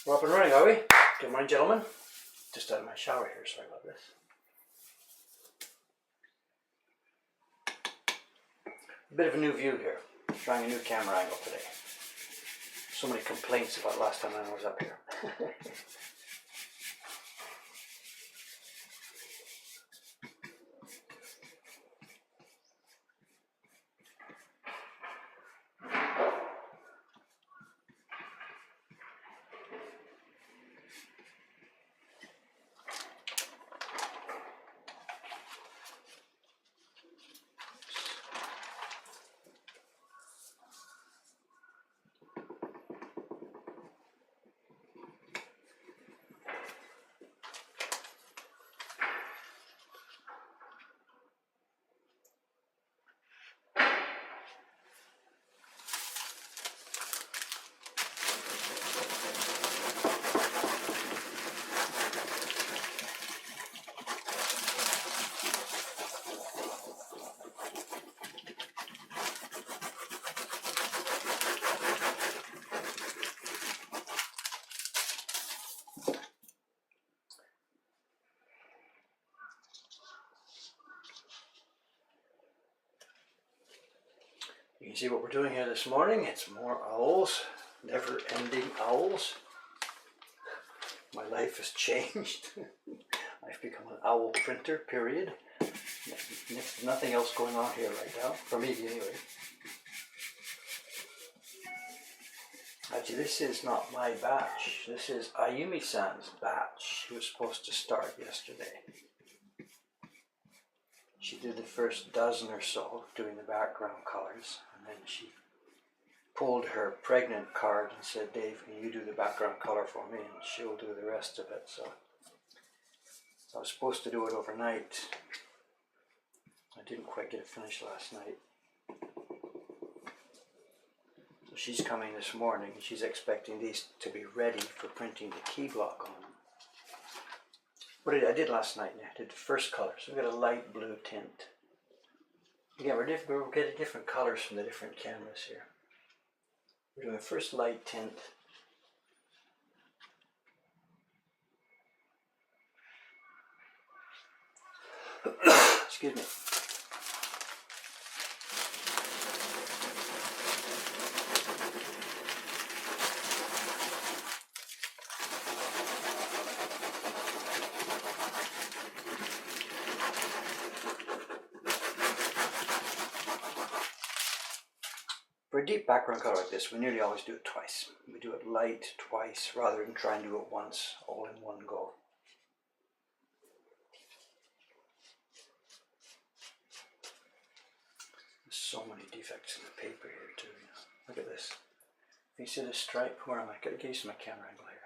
We're up and running, are we? Good morning, gentlemen. Just out of my shower here, sorry about this. A bit of a new view here. Trying a new camera angle today. So many complaints about last time I was up here. You can see what we're doing here this morning. It's more owls, never-ending owls. My life has changed. I've become an owl printer, period. Nothing else going on here right now, for me anyway. Actually, this is not my batch. This is Ayumi-san's batch. She was supposed to start yesterday. She did the first dozen or so doing the background colors, and then she pulled her pregnant card and said, Dave, can you do the background color for me, and she'll do the rest of it. So I was supposed to do it overnight. I didn't quite get it finished last night. So she's coming this morning, and she's expecting these to be ready for printing the key block on them. I did last night, I did the first color. So we've got a light blue tint. Again, we're getting different colors from the different cameras here. We're doing the first light tint. Excuse me. For a deep background color like this, we nearly always do it twice. We do it light twice rather than try and do it once, all in one go. There's so many defects in the paper here too. You know. Look at this. If you see this stripe, where am I? Gotta get used to my camera angle here.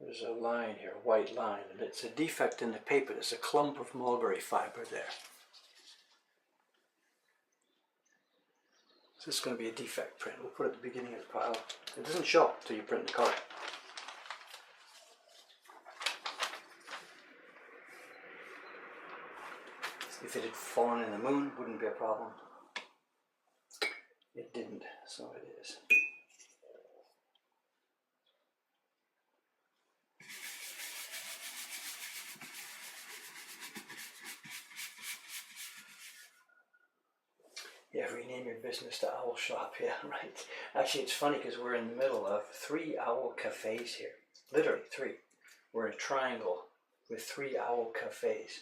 There's a line here, a white line, and it's a defect in the paper. There's a clump of mulberry fiber there. So this is going to be a defect print. We'll put it at the beginning of the pile. It doesn't show until you print the color. If it had fallen in the moon, wouldn't be a problem. It didn't, so it is. Yeah, rename your business to Owl Shop, yeah, right. Actually, it's funny because we're in the middle of 3 owl cafes here. Literally 3. We're in a triangle with 3 owl cafes.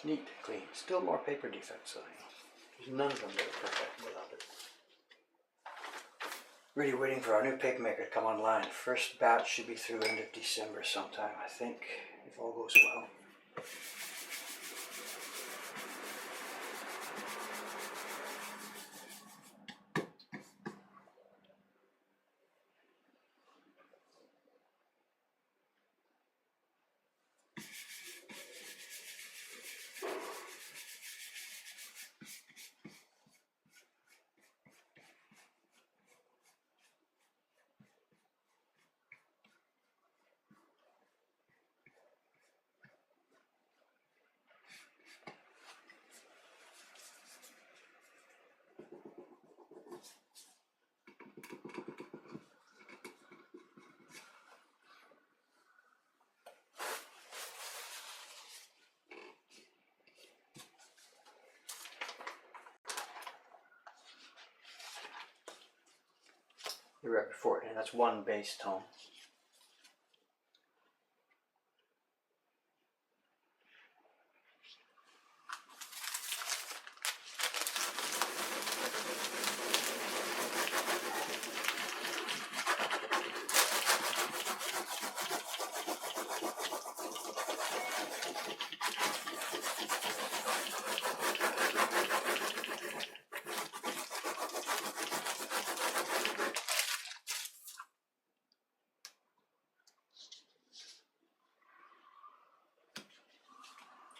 neat, clean. Still more paper defects, though. There's none of them that are perfect without it. Really waiting for our new paper maker to come online. First batch should be through end of December sometime, I think, if all goes well. The rep before it, and that's one bass tone.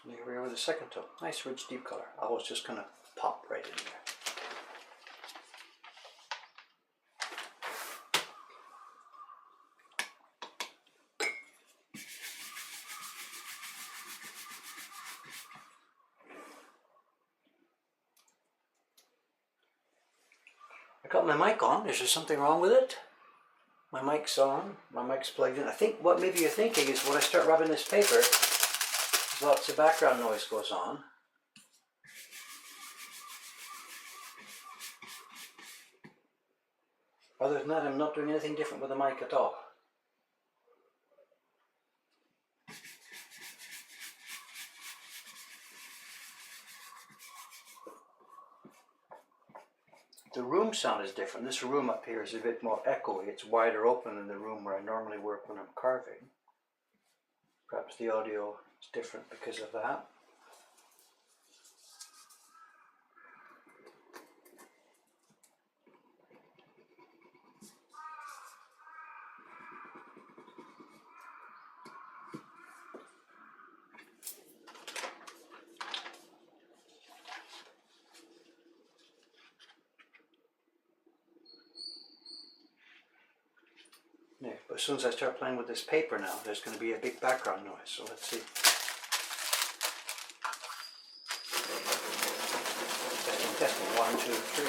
And here we are with the second tone. Nice rich deep color. I was just going to pop right in there. I got my mic on. Is there something wrong with it? My mic's on. My mic's plugged in. I think what maybe you're thinking is when I start rubbing this paper, lots of background noise goes on. Other than that, I'm not doing anything different with the mic at all. The room sound is different. This room up here is a bit more echoey. It's wider open than the room where I normally work when I'm carving. Perhaps the audio is different because of that. Yeah, but as soon as I start playing with this paper now, there's going to be a big background noise. So let's see. Testing, testing. 1, 2, 3.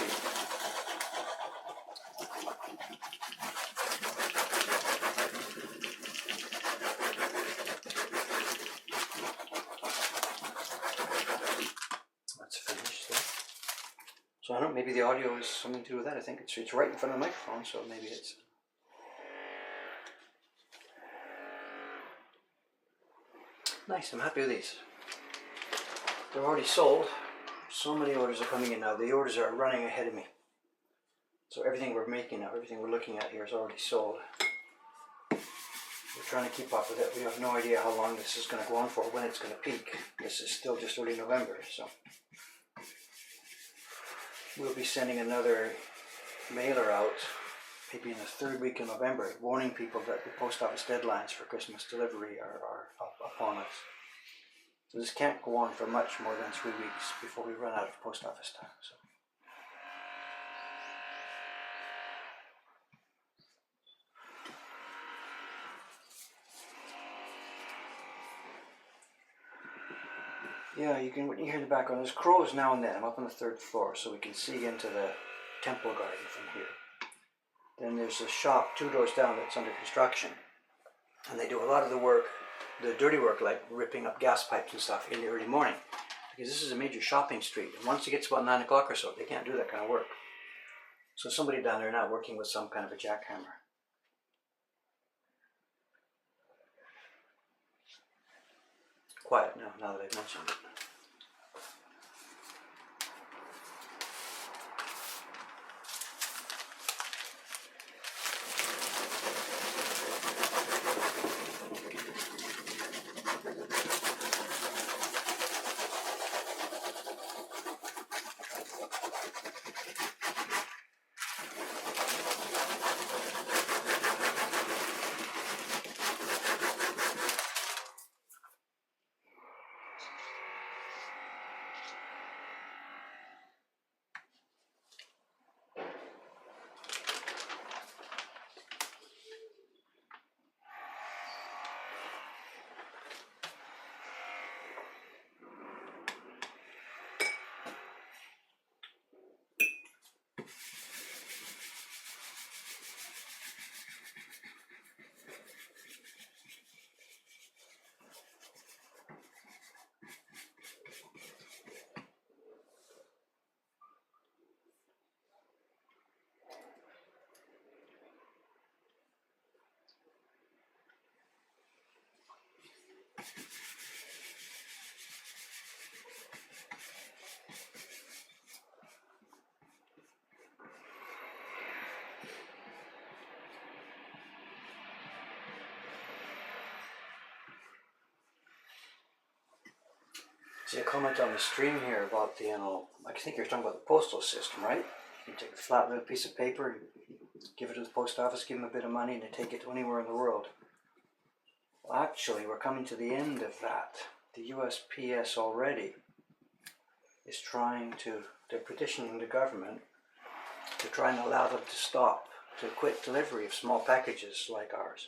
That's finished there. So I don't know, maybe the audio is something to do with that. I think it's right in front of the microphone, so maybe it's... Nice, I'm happy with these. They're already sold. So many orders are coming in now. The orders are running ahead of me. So everything we're making now, everything we're looking at here is already sold. We're trying to keep up with it. We have no idea how long this is going to go on for, when it's going to peak. This is still just early November, so we'll be sending another mailer out maybe in the third week of November, warning people that the post office deadlines for Christmas delivery are up upon us. So this can't go on for much more than 3 weeks before we run out of post office time. So. Yeah, you can hear in the background. There's crows now and then. I'm up on the 3rd floor, so we can see into the temple garden from here. Then there's a shop 2 doors down that's under construction, and they do a lot of the work, the dirty work, like ripping up gas pipes and stuff in the early morning, because this is a major shopping street, and once it gets about 9 o'clock or so, they can't do that kind of work. So somebody down there now working with some kind of a jackhammer. Quiet now that I've mentioned it. See a comment on the stream here about the, I think you're talking about the postal system, right? You take a flat little piece of paper, give it to the post office, give them a bit of money, and they take it to anywhere in the world. Well, actually, we're coming to the end of that. The USPS already is they're petitioning the government to try and allow them to quit delivery of small packages like ours.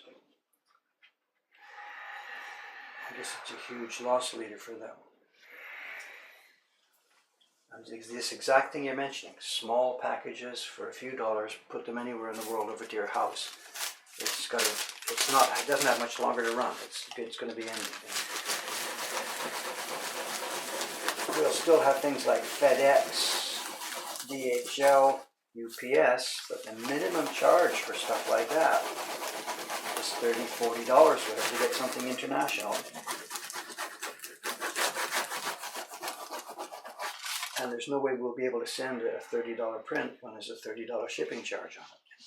I guess it's a huge loss leader for them. And this exact thing you're mentioning, small packages for a few dollars, put them anywhere in the world over to your house. It doesn't have much longer to run. It's going to be ending. We'll still have things like FedEx, DHL, UPS, but the minimum charge for stuff like that is $30, $40 whatever to get something international. And there's no way we'll be able to send a $30 print when there's a $30 shipping charge on it.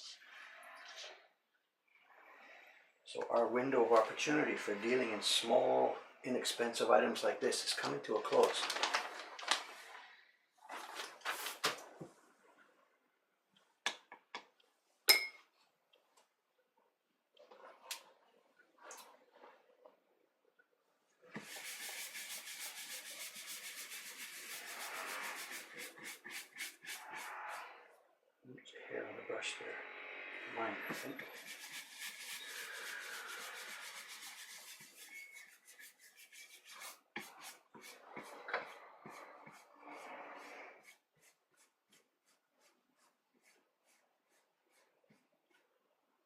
So our window of opportunity for dealing in small, inexpensive items like this is coming to a close. There's a hair on the brush there. Mine, I think.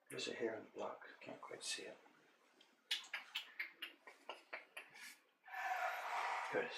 There's a hair in the block. Can't quite see it. There it is.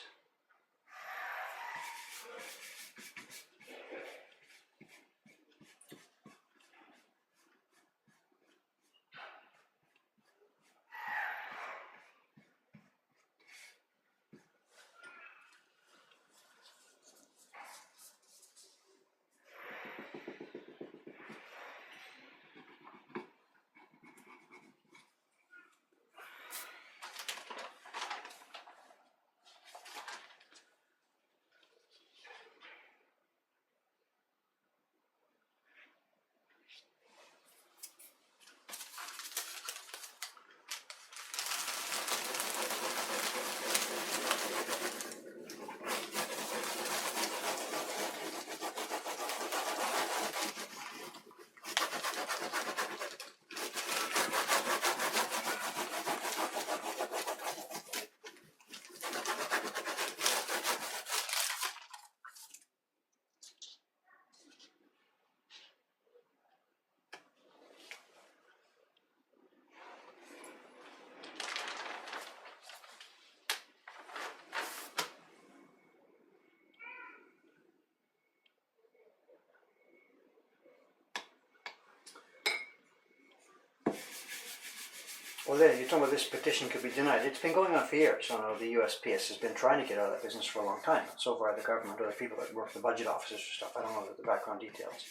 Well, then, you're talking about this petition could be denied. It's been going on for years. So, the USPS has been trying to get out of that business for a long time. So far, the government or the people that work the budget offices or stuff, I don't know the background details,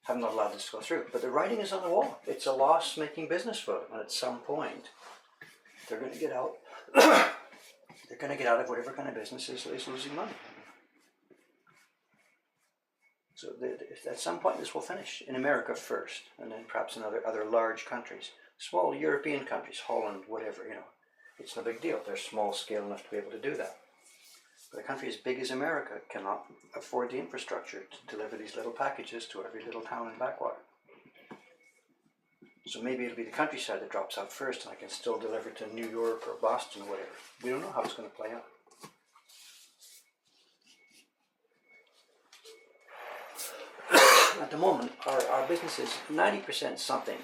have not allowed this to go through. But the writing is on the wall. It's a loss-making business for them. And at some point, they're going to get out. They're going to get out of whatever kind of business is losing money. So at some point this will finish in America first, and then perhaps in other large countries, small European countries, Holland, whatever, it's no big deal. They're small scale enough to be able to do that. But a country as big as America cannot afford the infrastructure to deliver these little packages to every little town and backwater. So maybe it'll be the countryside that drops out first, and I can still deliver to New York or Boston or whatever. We don't know how it's going to play out. At the moment, our business is 90% something.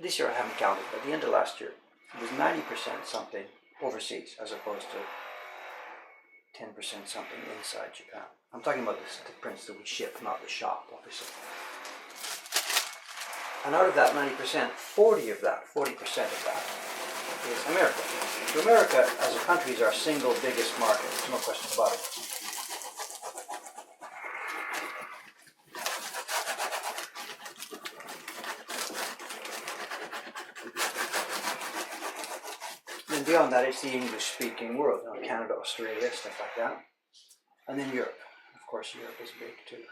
This year I haven't counted, but at the end of last year, it was 90% something overseas as opposed to 10% something inside Japan. I'm talking about the prints that we ship, not the shop, obviously. And out of that 90%, 40% of that is America. So America as a country is our single biggest market, there's no question about it. And beyond that, it's the English-speaking world, Canada, Australia, stuff like that. And then Europe. Of course, Europe is big too.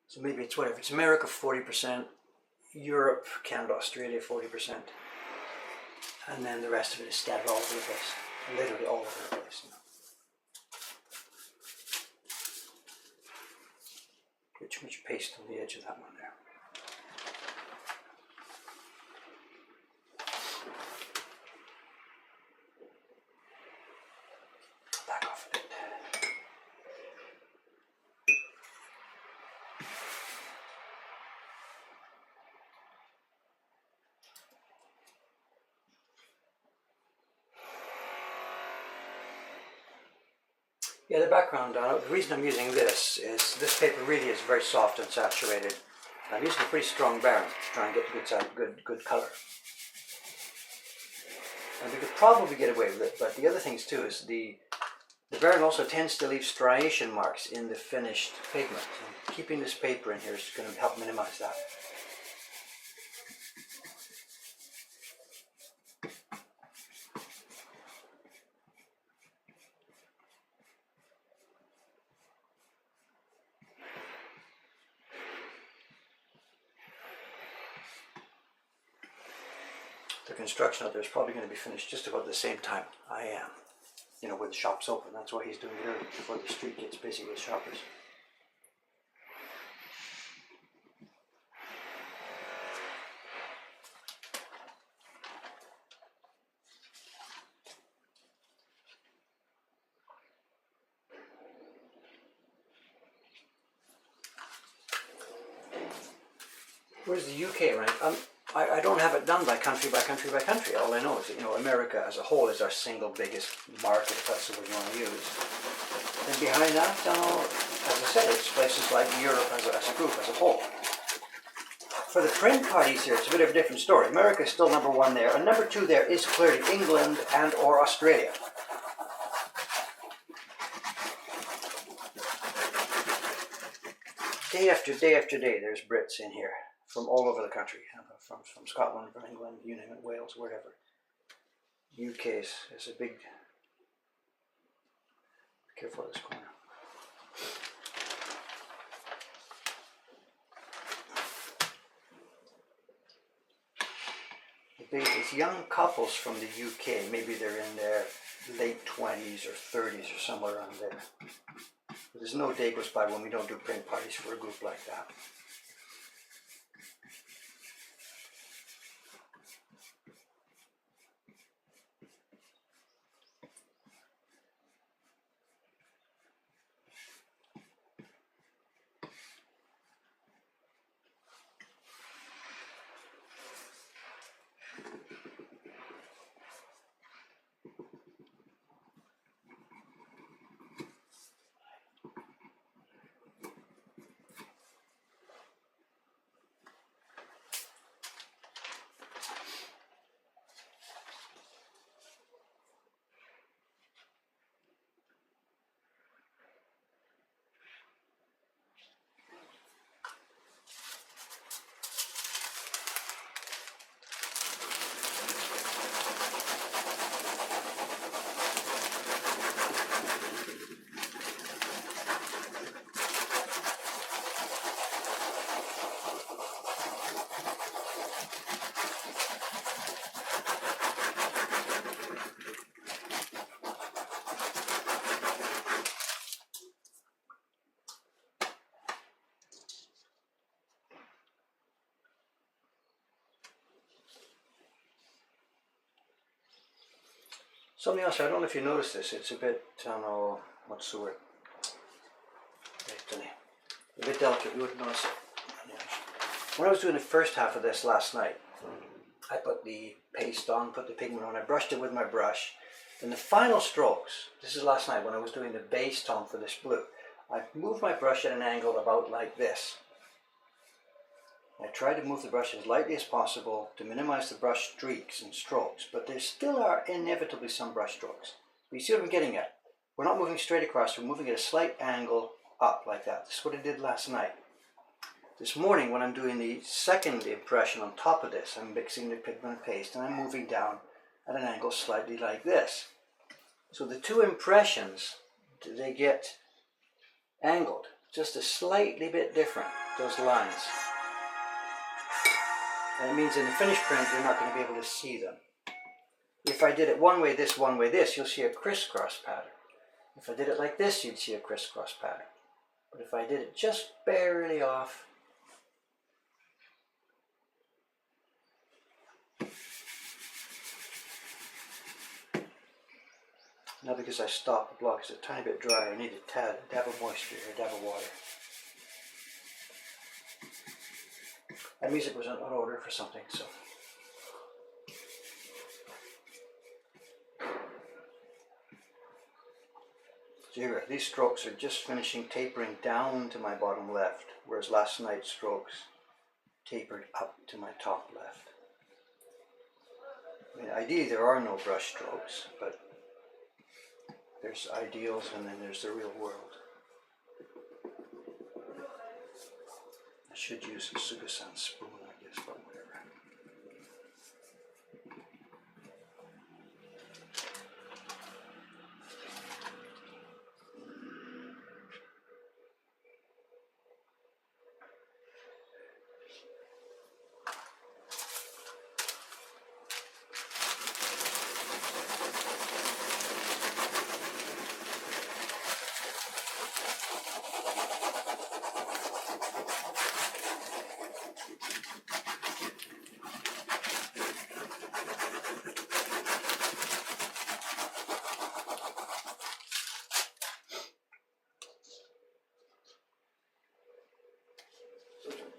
So maybe it's whatever. It's America 40%, Europe, Canada, Australia 40%, and then the rest of it is scattered all over the place. Literally all over the place. Get too much paste on the edge of that one there. Back off a bit. Yeah, the background, the reason I'm using this is this paper really is very soft and saturated. I'm using a pretty strong barren to try and get good color. And we could probably get away with it, but the other things too is the barren also tends to leave striation marks in the finished pigment. And keeping this paper in here is going to help minimize that. The construction out there is probably going to be finished just about the same time I am. When the shop's open. That's why he's doing it early, before the street gets busy with shoppers. Where's the UK rank? I don't have it done by country by country by country. All I know is that America as a whole is our single biggest market, if that's the word you want to use. And behind that, as I said, it's places like Europe as a group, as a whole. For the print parties here, it's a bit of a different story. America is still number one there, and number two there is clearly England and or Australia. Day after day after day, there's Brits in here from all over the country, from Scotland, from England, you name it, Wales, wherever. UK is a big. Be careful of this corner. These young couples from the UK, maybe they're in their late 20s or 30s or somewhere around there. But there's no day goes by when we don't do print parties for a group like that. Something else, I don't know if you noticed this, it's a bit, I don't know, what's the word? A bit delicate, you wouldn't notice it. When I was doing the first half of this last night, I put the paste on, put the pigment on, I brushed it with my brush. Then the final strokes, this is last night when I was doing the base tone for this blue, I moved my brush at an angle about like this. I tried to move the brush as lightly as possible to minimize the brush streaks and strokes, but there still are inevitably some brush strokes. But you see what I'm getting at? We're not moving straight across, we're moving at a slight angle up like that. This is what I did last night. This morning when I'm doing the second impression on top of this, I'm mixing the pigment and paste and I'm moving down at an angle slightly like this. So the two impressions, they get angled, just a slightly bit different, those lines. And it means in the finished print you're not going to be able to see them. If I did it one way this, you'll see a crisscross pattern. If I did it like this, you'd see a crisscross pattern. But if I did it just barely off, now because I stopped the block, it's a tiny bit drier, I need a dab of moisture or a dab of water. That music was on order for something, so. So here, these strokes are just finishing tapering down to my bottom left, whereas last night's strokes tapered up to my top left. I mean, ideally there are no brush strokes, but there's ideals and then there's the real world. I should use a Sugasan spoon, I guess, but whatever.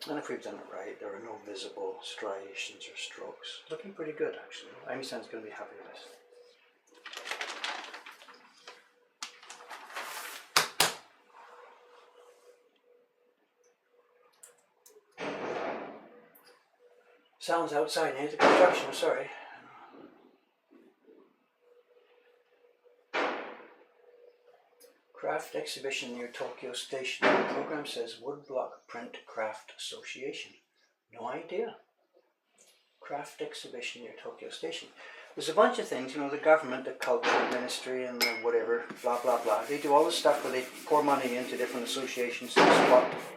And if we've done it right, there are no visible striations or strokes. Looking pretty good, actually. Amy-san's going to be happy with this. Sounds outside near the construction, sorry. Craft exhibition near Tokyo Station. The program says Woodblock Print Craft Association. No idea. Craft exhibition near Tokyo Station. There's a bunch of things, you know, the government, the culture ministry and the whatever, blah blah blah. They do all this stuff where they pour money into different associations to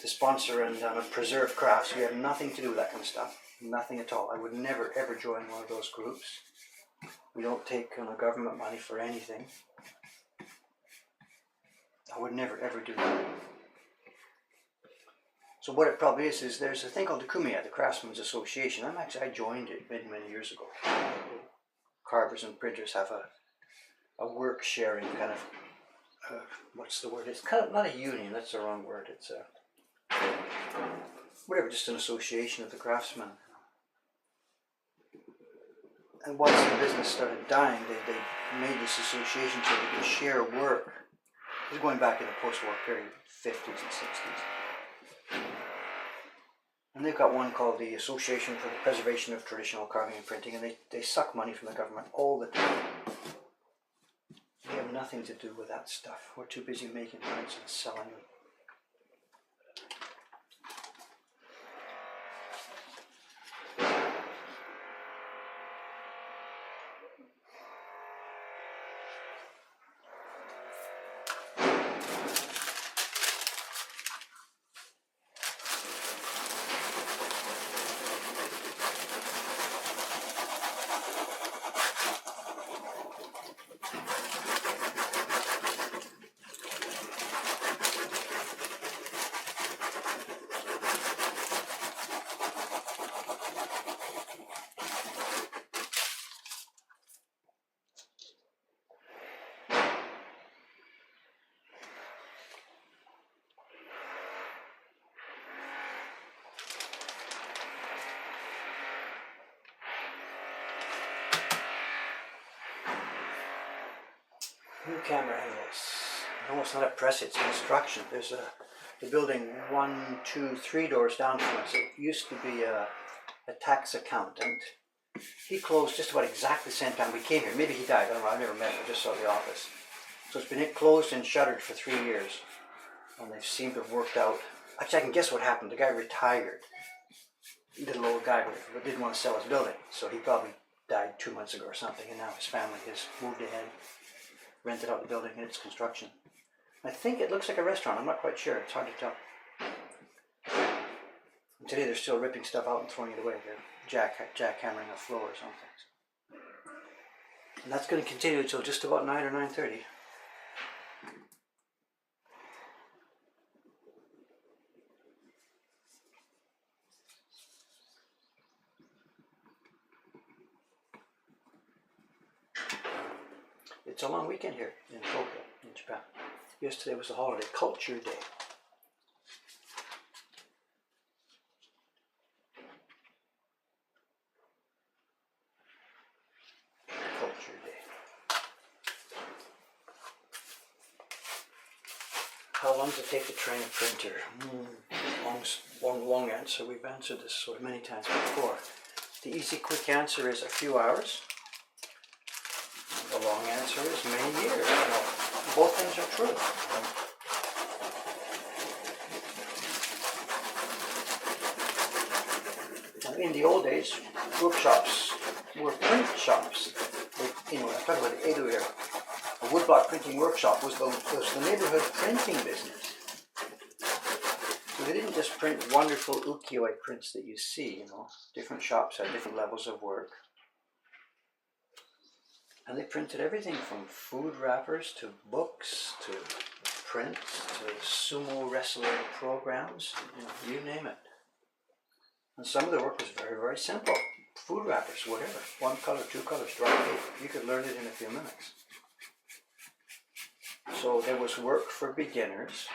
sponsor and preserve crafts. We have nothing to do with that kind of stuff. Nothing at all. I would never ever join one of those groups. We don't take government money for anything. I would never ever do that. So what it probably is there's a thing called the Kumiya, the Craftsmen's Association. I joined it many, many years ago. Carvers and printers have a work sharing kind of, what's the word? It's kind of not a union, that's the wrong word. It's whatever, just an association of the craftsmen. And once the business started dying, they made this association so they could share work. This is going back in the post-war period, 50s and 60s. And they've got one called the Association for the Preservation of Traditional Carving and Printing, and they suck money from the government all the time. We have nothing to do with that stuff. We're too busy making prints and selling them. New camera angles. No, it's not a press, it's construction. There's the building 1, 2, 3 doors down from us. It used to be a tax accountant. He closed just about exactly the same time we came here. Maybe he died, I don't know, I never met him, I just saw the office. So it's been closed and shuttered for 3 years. And they seem to have worked out. Actually, I can guess what happened. The guy retired. Little old guy, but didn't want to sell his building. So he probably died 2 months ago or something, and now his family has moved ahead, rented out the building, and it's construction. I think it looks like a restaurant, I'm not quite sure, it's hard to tell. And today they're still ripping stuff out and throwing it away. They're jackhammering a floor or something. And that's going to continue until just about 9 or 9:30. It's a long weekend here in Tokyo, in Japan. Yesterday was the holiday, Culture Day. Culture Day. How long does it take to train a printer? Long answer. We've answered this sort of many times before. The easy, quick answer is a few hours. The long answer is many years. Both things are true. In the old days, workshops were print shops. I'm talking about the Edo era. A woodblock printing workshop was the neighborhood printing business. So they didn't just print wonderful ukiyo-e prints that you see, Different shops had different levels of work. And they printed everything from food wrappers to books to prints to sumo wrestling programs, you name it. And some of the work was very, very simple. Food wrappers, whatever. 1 color, 2 colors, dry paper. You could learn it in a few minutes. So there was work for beginners,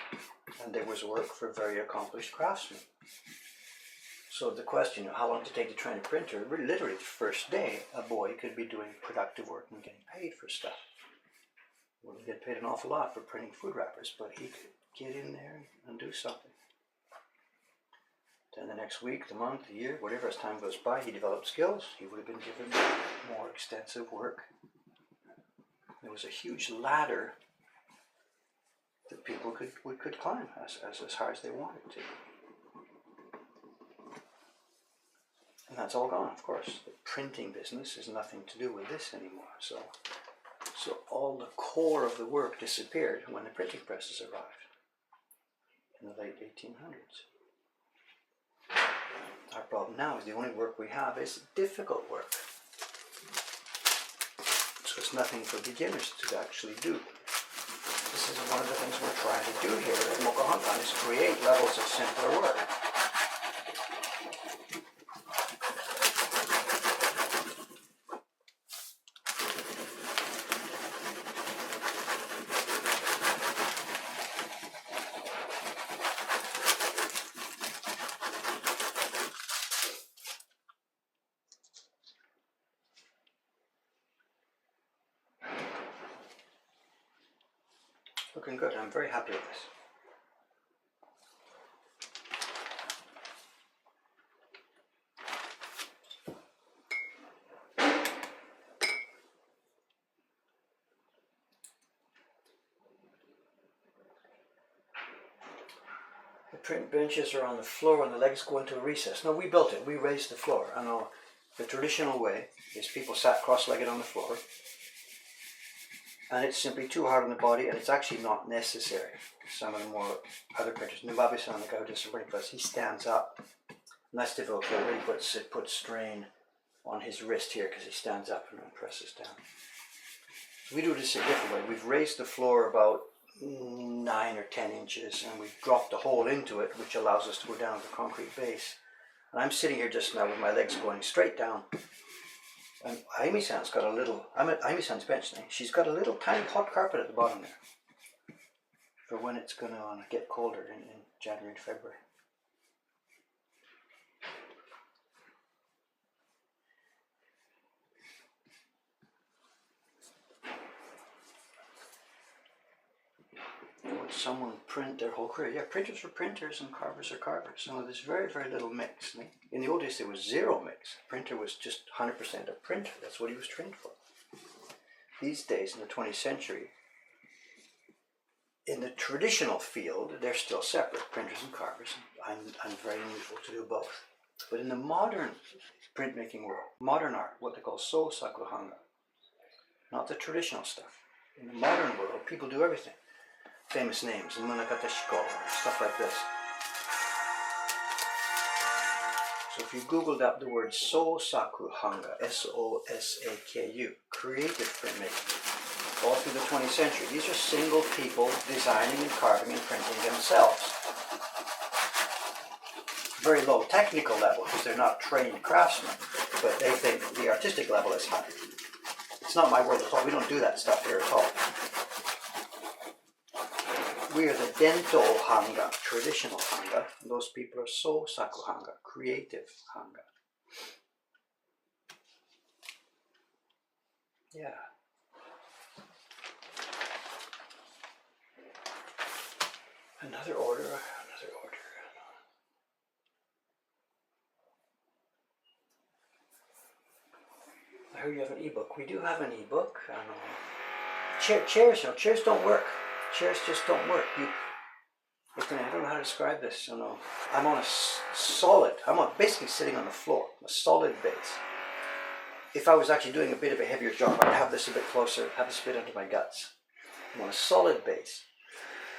and there was work for very accomplished craftsmen. So the question, how long did it take to train a printer? Literally the first day, a boy could be doing productive work and getting paid for stuff. Wouldn't get paid an awful lot for printing food wrappers, but he could get in there and do something. Then the next week, the month, the year, whatever, as time goes by, he developed skills. He would have been given more extensive work. There was a huge ladder that people could climb as high as they wanted to. And that's all gone, of course. The printing business has nothing to do with this anymore. So all the core of the work disappeared when the printing presses arrived in the late 1800s. Our problem now is the only work we have is difficult work. So it's nothing for beginners to actually do. This is one of the things we're trying to do here at Mokuhankan, is create levels of simpler work. Looking good. I'm very happy with this. The print benches are on the floor and the legs go into a recess. No, we built it. We raised the floor. I know the traditional way is people sat cross-legged on the floor, and it's simply too hard on the body, and it's actually not necessary. Some of the more other printers, Nubabe-san, the guy who does some printing for us, he stands up, and that's difficult. It really puts strain on his wrist here because he stands up and then presses down. So we do this a different way. We've raised the floor about 9 or 10 inches, and we've dropped a hole into it, which allows us to go down to the concrete base. And I'm sitting here just now with my legs going straight down. And Aimi-san's got a little, I'm at Aimi-san's bench now. She's got a little tiny hot carpet at the bottom there for when it's going to get colder in January and February. someone print their whole career. Yeah, printers were printers and carvers are carvers. So there's very, very little mix. In the old days, there was zero mix. The printer was just 100% a printer. That's what he was trained for. These days, in the 20th century, in the traditional field, they're still separate, printers and carvers. I'm very unusual to do both. But in the modern printmaking world, modern art, what they call so sakuhanga, not the traditional stuff. In the modern world, people do everything. Famous names, Munakata Shiko, stuff like this. So if you Googled up the word Sosakuhanga, S-O-S-A-K-U, creative printmaking, all through the 20th century, these are single people designing and carving and printing themselves. Very low technical level because they're not trained craftsmen, but they think the artistic level is high. It's not my world at all. We don't do that stuff here at all. We are the Dento Hanga, traditional Hanga, and those people are So Saku Hanga, creative Hanga. Yeah. Another order. I heard you have an ebook. We do have an ebook. Chairs don't work. Chairs just don't work. I don't know how to describe this. I'm on a solid. Basically sitting on the floor, a solid base. If I was actually doing a bit of a heavier job, I'd have this a bit closer, have this a bit under my guts. I'm on a solid base.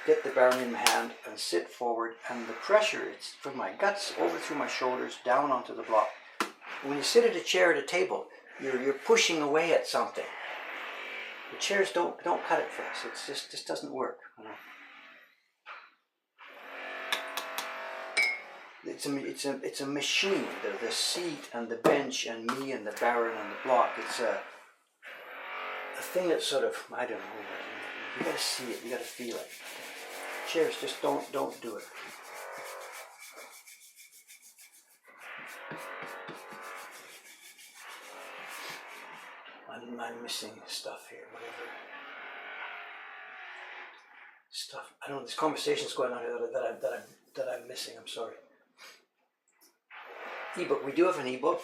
Get the bearing in my hand and sit forward, and the pressure, it's from my guts over through my shoulders, down onto the block. When you sit at a chair at a table, you're pushing away at something. The chairs don't cut it for us. It just doesn't work. It's a machine. The seat and the bench and me and the baron and the block. It's a thing that's sort of, I don't know. You gotta see it. You gotta feel it. Chairs just don't do it. I'm missing stuff here, whatever. Stuff. I don't know, this conversation's going on here that I'm missing, I'm sorry. Ebook. We do have an ebook.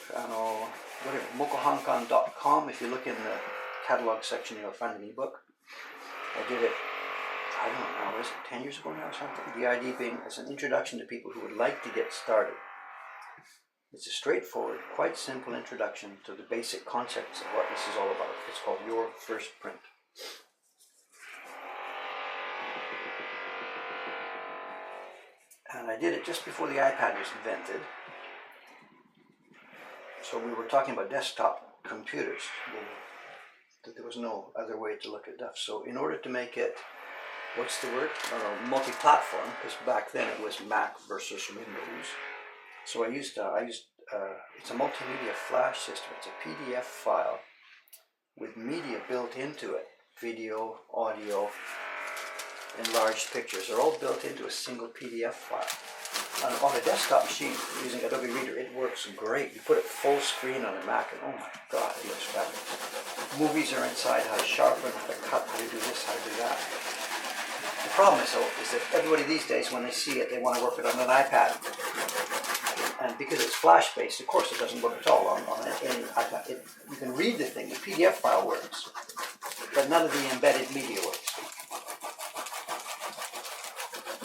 Mokuhankan.com. If you look in the catalog section, you'll find an ebook. I did it, I don't know, was it 10 years ago now or something? The idea being as an introduction to people who would like to get started. It's a straightforward, quite simple introduction to the basic concepts of what this is all about. It's called Your First Print. And I did it just before the iPad was invented. So we were talking about desktop computers, that there was no other way to look at stuff. So in order to make it, what's the word? Multi-platform, because back then it was Mac versus Windows. So I used it's a multimedia flash system. It's a PDF file with media built into it, video, audio, enlarged pictures. They're all built into a single PDF file. And on a desktop machine using Adobe Reader, it works great. You put it full screen on a Mac, and oh my God, it looks fabulous. Movies are inside, how to sharpen, how to cut, how to do this, how to do that. The problem is that everybody these days, when they see it, they want to work it on an iPad. And because it's flash-based, of course it doesn't work at all on any iPad. You can read the thing, the PDF file works, but none of the embedded media works.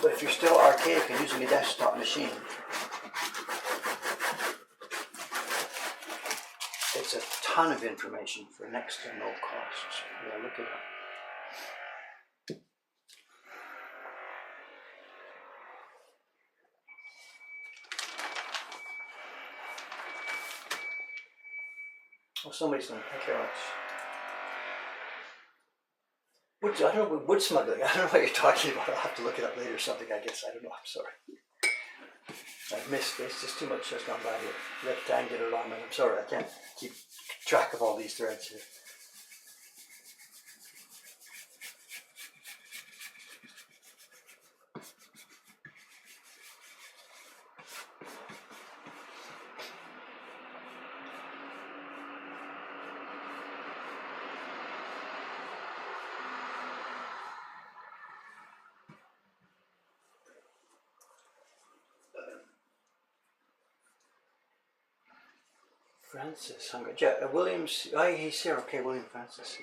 But if you're still archaic and using a desktop machine, it's a ton of information for next to no cost. So yeah, look it up. Oh, somebody's done. Thank you very much. I don't know, wood smuggling. I don't know what you're talking about. I'll have to look it up later or something, I guess. I don't know. I'm sorry. I've missed this. Just too much has gone by here. Rectangular ramen. I'm sorry. I can't keep track of all these threads here. Francis Hunger. Williams. He's here. Okay, William Francis.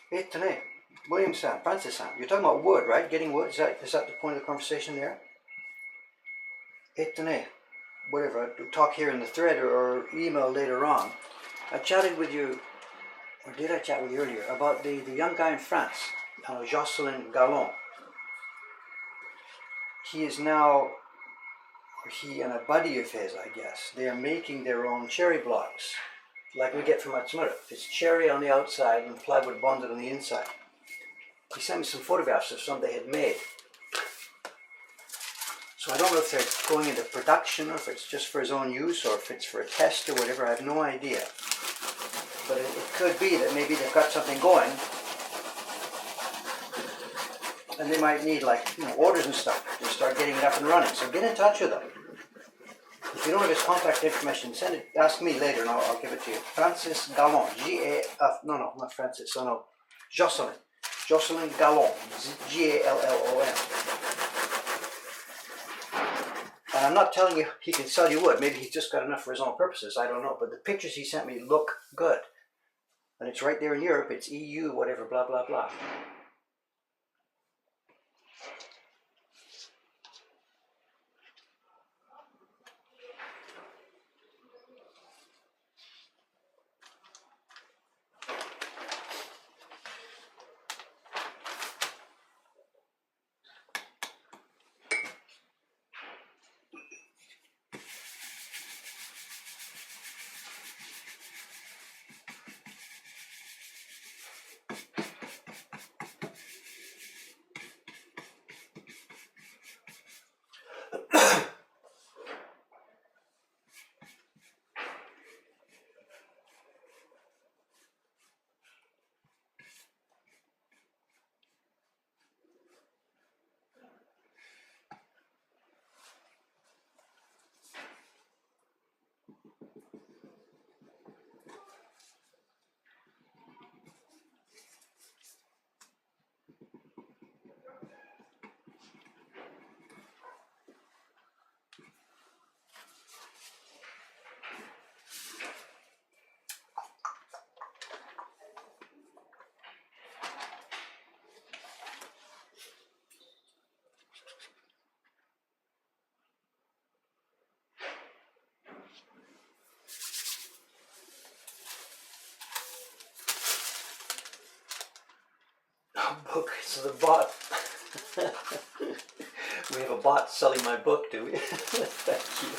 Hey, today. William Sam, Francis Sam. You're talking about wood, right? Getting wood. Is that the point of the conversation there? Hey, today. Whatever. I'll talk here in the thread or email later on. I chatted with you, or did I chat with you earlier, about the young guy in France, Jocelyn Gallon. He is now, he and a buddy of his, I guess, they are making their own cherry blocks, like we get from Matsumura. It's cherry on the outside and plywood bonded on the inside. He sent me some photographs of some they had made. So I don't know if they're going into production, or if it's just for his own use, or if it's for a test or whatever. I have no idea. But it could be that maybe they've got something going, and they might need, like, orders and stuff to start getting it up and running. So get in touch with them. If you don't have his contact information, send it. Ask me later, and I'll give it to you. Francis Gallon, no, not Francis. No, Jocelyn Gallon, Gallon. And I'm not telling you he can sell you wood. Maybe he's just got enough for his own purposes. I don't know. But the pictures he sent me look good. And it's right there in Europe. It's EU, whatever, blah, blah, blah. Book. So the bot. We have a bot selling my book, do we? Thank you.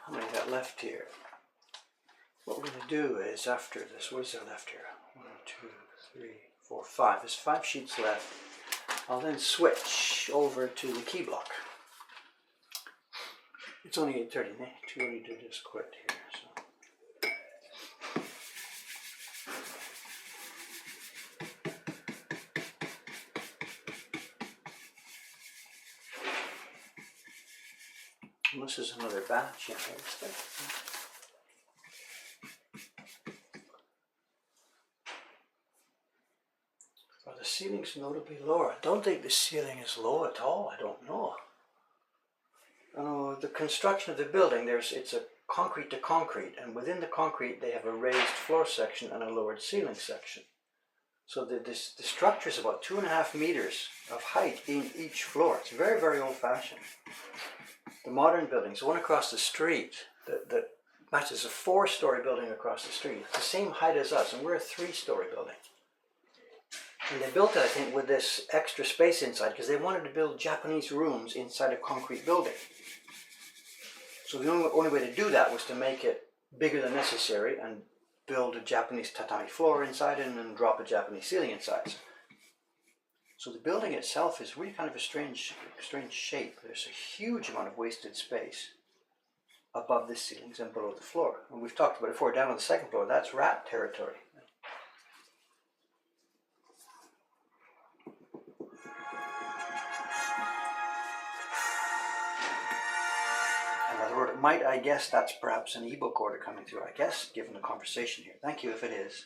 How many got left here? What we're going to do is, after this, what is there left here? 1, 2, 3, 4, 5. There's 5 sheets left. I'll then switch over to the key block. It's only 8:30, too early to just quit here. So. And this is another batch in here. Are the ceilings notably lower? I don't think the ceiling is low at all. I don't know. The construction of the building, it's a concrete to concrete, and within the concrete they have a raised floor section and a lowered ceiling section. So the structure is about 2.5 meters of height in each floor. It's very, very old-fashioned. The modern buildings, the one across the street that matches a 4-story building across the street, it's the same height as us, and we're a 3-story building. And they built it, I think, with this extra space inside because they wanted to build Japanese rooms inside a concrete building. So the only way to do that was to make it bigger than necessary and build a Japanese tatami floor inside it and then drop a Japanese ceiling inside. So the building itself is really kind of a strange shape. There's a huge amount of wasted space above the ceilings and below the floor. And we've talked about it before, down on the second floor, that's rat territory. Another order. Might I guess that's perhaps an ebook order coming through, I guess, given the conversation here. Thank you if it is.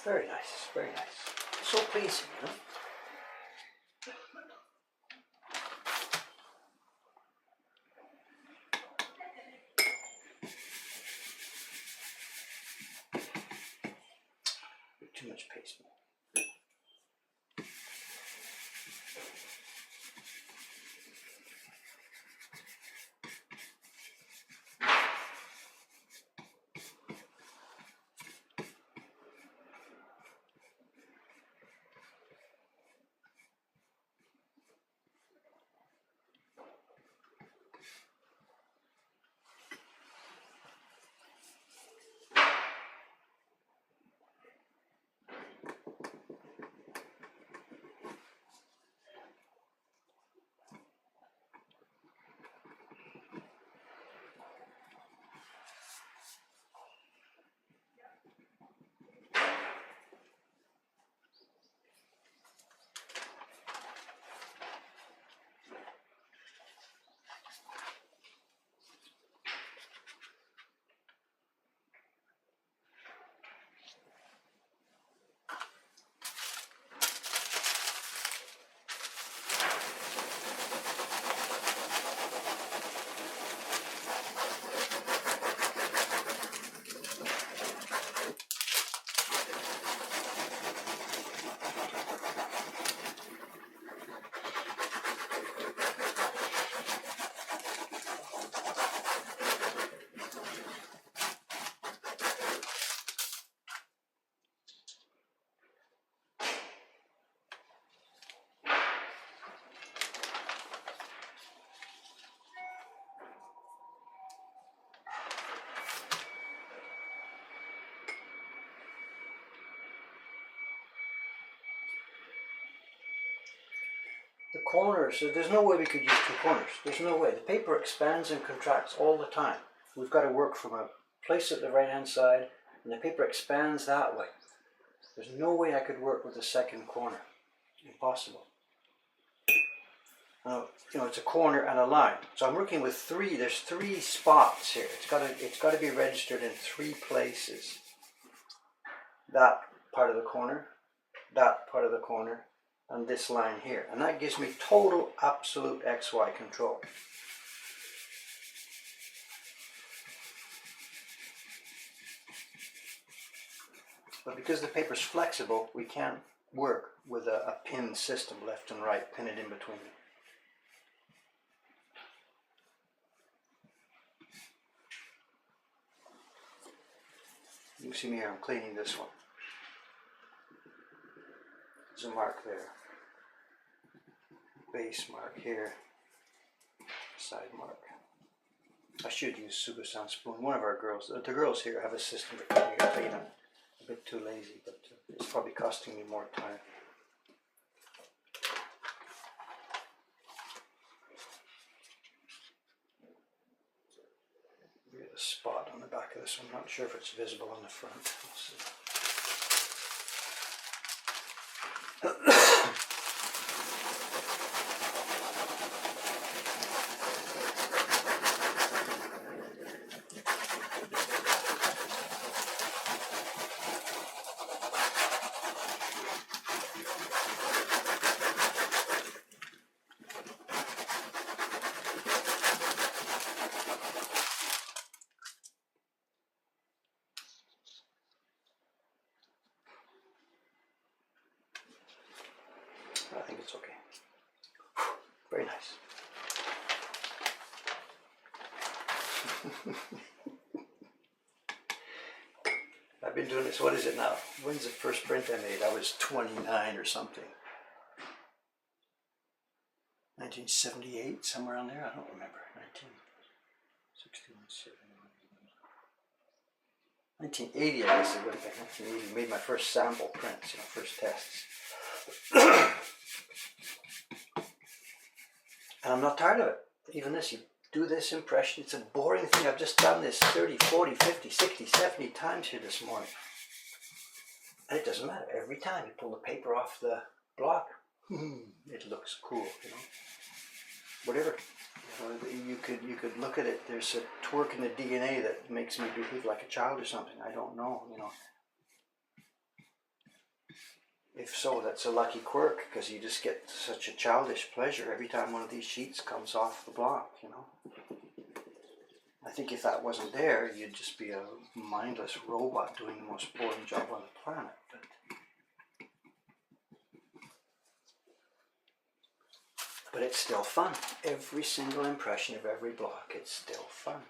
Very nice, very nice. So pleasing, you know? Too much paste. the corners, there's no way we could use two corners. There's no way. The paper expands and contracts all the time. We've got to work from a place at the right hand side, and the paper expands that way. There's no way I could work with a second corner. Impossible. You know, it's a corner and a line. So I'm working with three. There's three spots here. It's got to be registered in three places. That part of the corner, that part of the corner, and this line here. And that gives me total, absolute XY control. But because the paper's flexible, we can't work with a pin system, left and right, pin it in between. You can see me here, I'm cleaning this one. There's a mark there. Base mark here. Side mark. I should use Super Sound Spoon. One of our girls, the girls here have a system for cleaning it. A bit too lazy, but it's probably costing me more time. There's a spot on the back of this one. I'm not sure if it's visible on the front. We'll see. I think it's okay. Very nice. I've been doing this, what is it now? When's the first print I made? I was 29 or something. 1978, somewhere around there? I don't remember. 1980, I guess it would have been. 1980, made my first sample prints, first tests. And I'm not tired of it. Even this, you do this impression, it's a boring thing. I've just done this 30, 40, 50, 60, 70 times here this morning. And it doesn't matter. Every time you pull the paper off the block, it looks cool, Whatever. You could look at it, there's a twerk in the DNA that makes me behave like a child or something. I don't know, If so, that's a lucky quirk, because you just get such a childish pleasure every time one of these sheets comes off the block, I think if that wasn't there, you'd just be a mindless robot doing the most boring job on the planet. But it's still fun. Every single impression of every block, it's still fun.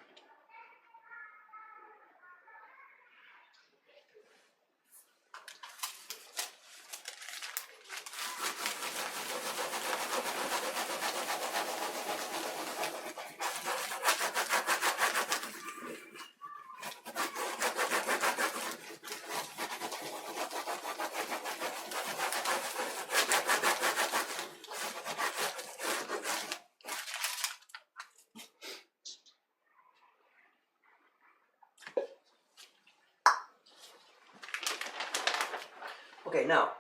Okay, now,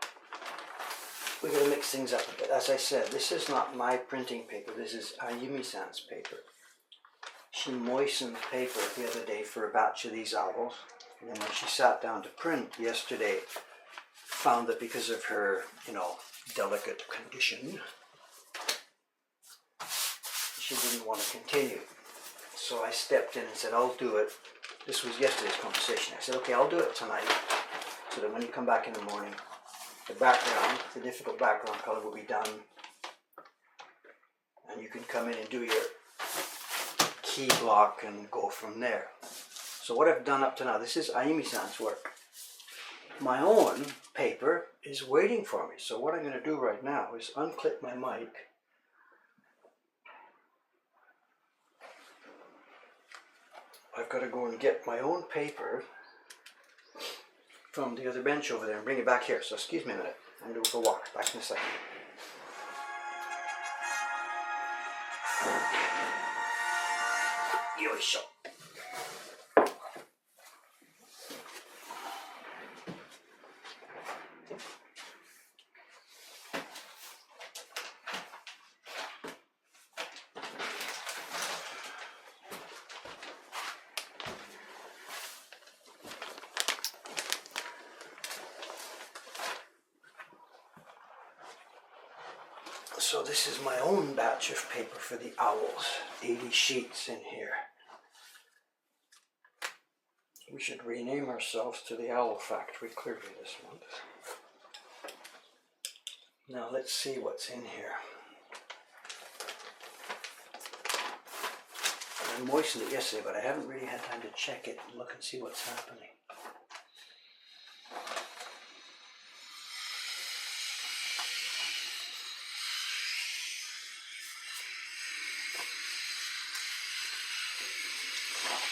we're going to mix things up a bit. As I said, this is not my printing paper, this is Ayumi-san's paper. She moistened the paper the other day for a batch of these owls, and then when she sat down to print yesterday, found that because of her, delicate condition, she didn't want to continue. So I stepped in and said, I'll do it. This was yesterday's conversation. I said, okay, I'll do it tonight, so that when you come back in the morning, the background, the difficult background color will be done, and you can come in and do your key block and go from there. So what I've done up to now, this is Ayumi-san's work. My own paper is waiting for me. So what I'm going to do right now is unclip my mic. I've got to go and get my own paper from the other bench over there and bring it back here. So excuse me a minute. I'm going to go for a walk. Back in a second. Yoisho. So this is my own batch of paper for the owls, 80 sheets in here. We should rename ourselves to the Owl Factory clearly this month. Now let's see what's in here. I moistened it yesterday, but I haven't really had time to check it and look and see what's happening.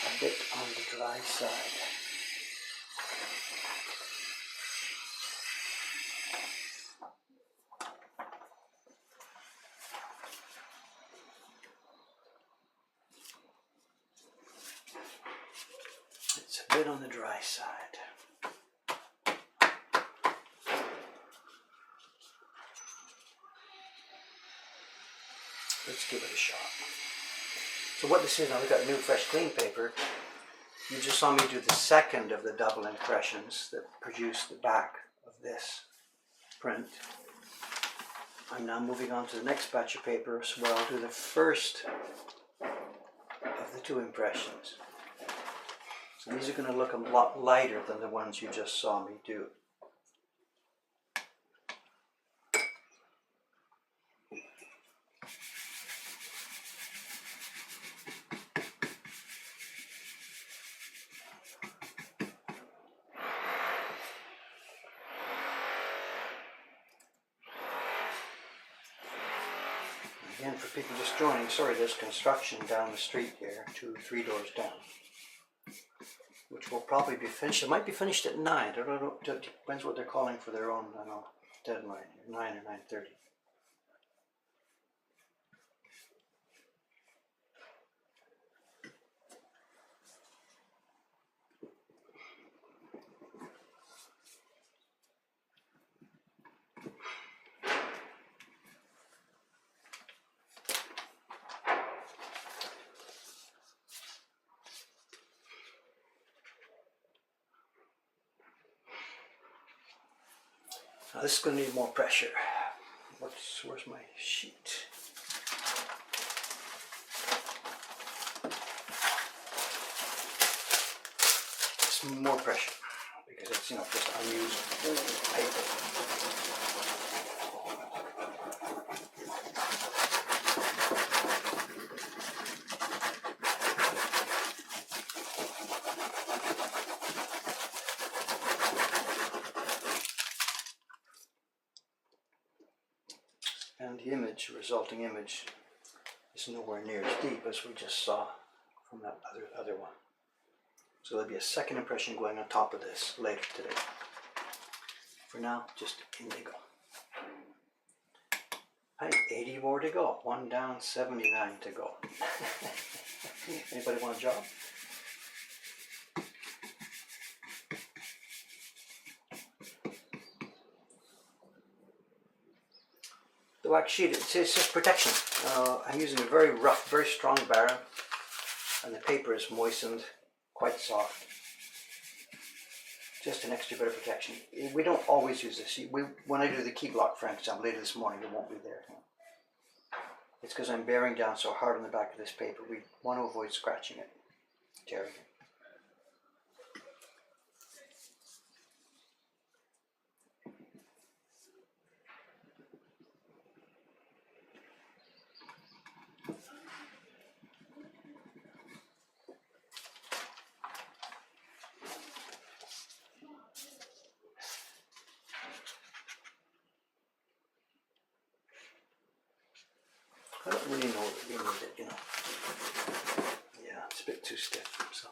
A bit on the dry side. It's a bit on the dry side. Let's give it a shot. So what this is, now we've got new fresh clean paper. You just saw me do the second of the double impressions that produce the back of this print. I'm now moving on to the next batch of papers where I'll do the first of the two impressions. So these are going to look a lot lighter than the ones you just saw me do. Again, for people just joining, sorry, there's construction down the street here, 2-3 doors down, which will probably be finished. It might be finished at 9. I don't know. It depends what they're calling for their own, I don't know, deadline. 9 or 9:30. Now this is going to need more pressure. Where's my sheet? It's more pressure because it's, just unused paper. And the resulting image is nowhere near as deep as we just saw from that other one. So there'll be a second impression going on top of this later today. For now, just indigo. I have 80 more to go. 1 down, 79 to go. Anybody want a job? The wax sheet, it's just protection. I'm using a very rough, very strong barrow, and the paper is moistened, quite soft. Just an extra bit of protection. We don't always use this. When I do the key block, for example, later this morning, it won't be there. It's because I'm bearing down so hard on the back of this paper. We want to avoid scratching it, tearing it. I don't really know what we need it, Yeah, it's a bit too stiff, so.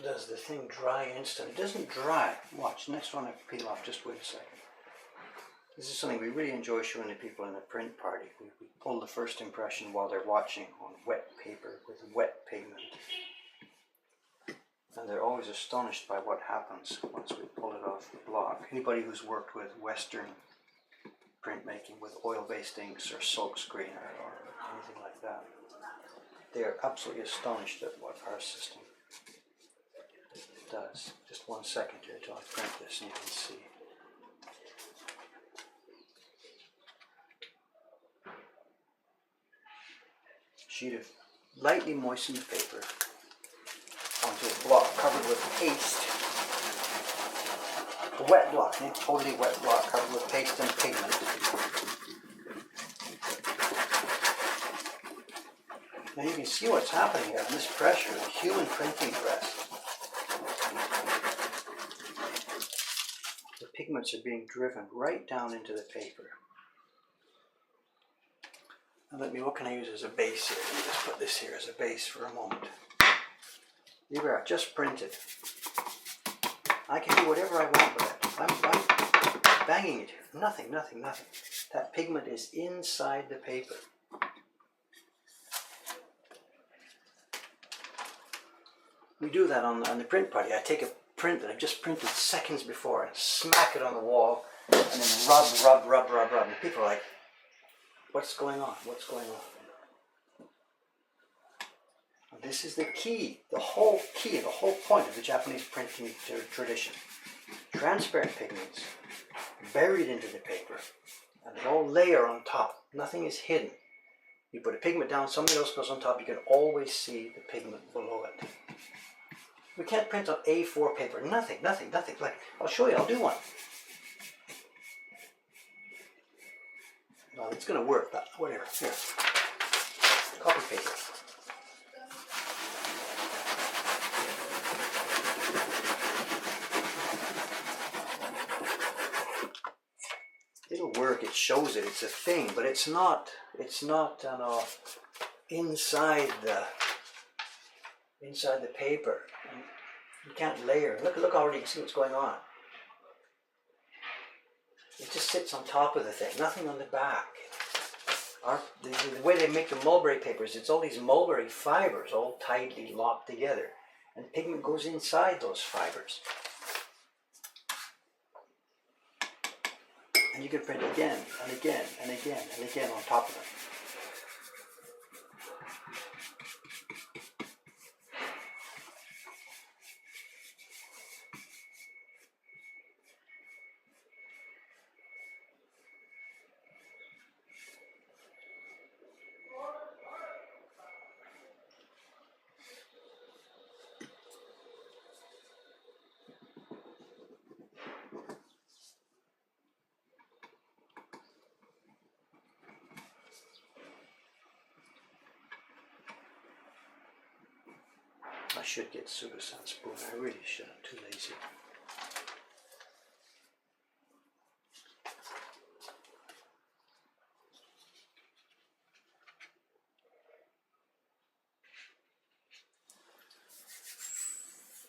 does the thing dry instant? It doesn't dry. Watch, next one I peel off, just wait a second. This is something we really enjoy showing to people in a print party. We pull the first impression while they're watching on wet paper with wet pigment. And they're always astonished by what happens once we pull it off the block. Anybody who's worked with Western printmaking with oil-based inks or silk screen or anything like that, they are absolutely astonished at what our system does. Just 1 second here till I print this and you can see. Sheet of lightly moistened paper onto a block covered with paste. A wet block, a totally wet block covered with paste and pigment. Now you can see what's happening here on this pressure, the human printing press. The pigments are being driven right down into the paper. Now what can I use as a base here? Let me just put this here as a base for a moment. Here we are, just printed. I can do whatever I want with it. I'm banging it here. Nothing. That pigment is inside the paper. We do that on the print party. I take a print that I've just printed seconds before and smack it on the wall and then rub. And people are like, what's going on? What's going on? And this is the key, the whole point of the Japanese printing tradition. Transparent pigments buried into the paper and they all layer on top. Nothing is hidden. You put a pigment down, something else goes on top, you can always see the pigment below it. We can't print on A4 paper, nothing. Like, I'll show you, I'll do one. Well, it's going to work, but whatever. Here, copy paste. It'll work, it shows it, it's a thing, but it's not inside the paper. You can't layer. Look already, you can see what's going on. It just sits on top of the thing, nothing on the back. The way they make the mulberry papers, it's all these mulberry fibers all tightly locked together, and pigment goes inside those fibers. And you can print again and again and again and again on top of them. I should get Subasan spoon. I really should. I'm too lazy.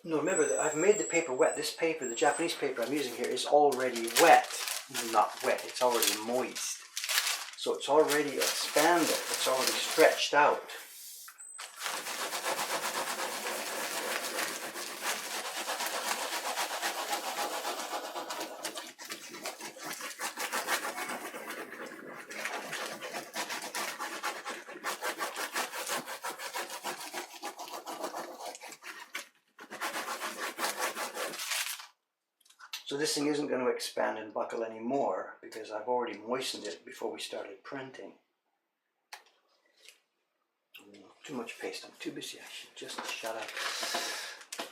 No, remember that I've made the paper wet. This paper, the Japanese paper I'm using here, is already wet. Not wet, it's already moist. So it's already expanded. It's already stretched out. So this thing isn't going to expand and buckle anymore because I've already moistened it before we started printing. Too much paste. I'm too busy. I should just shut up.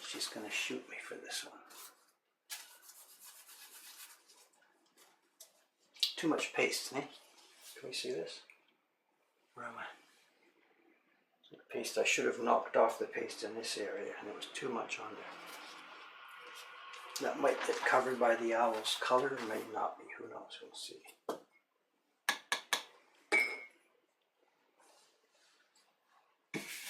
She's going to shoot me for this one. Too much paste, eh? Can we see this? Where am I? The paste. I should have knocked off the paste in this area and it was too much on there. That might get covered by the owl's color, might not be, who knows, we'll see.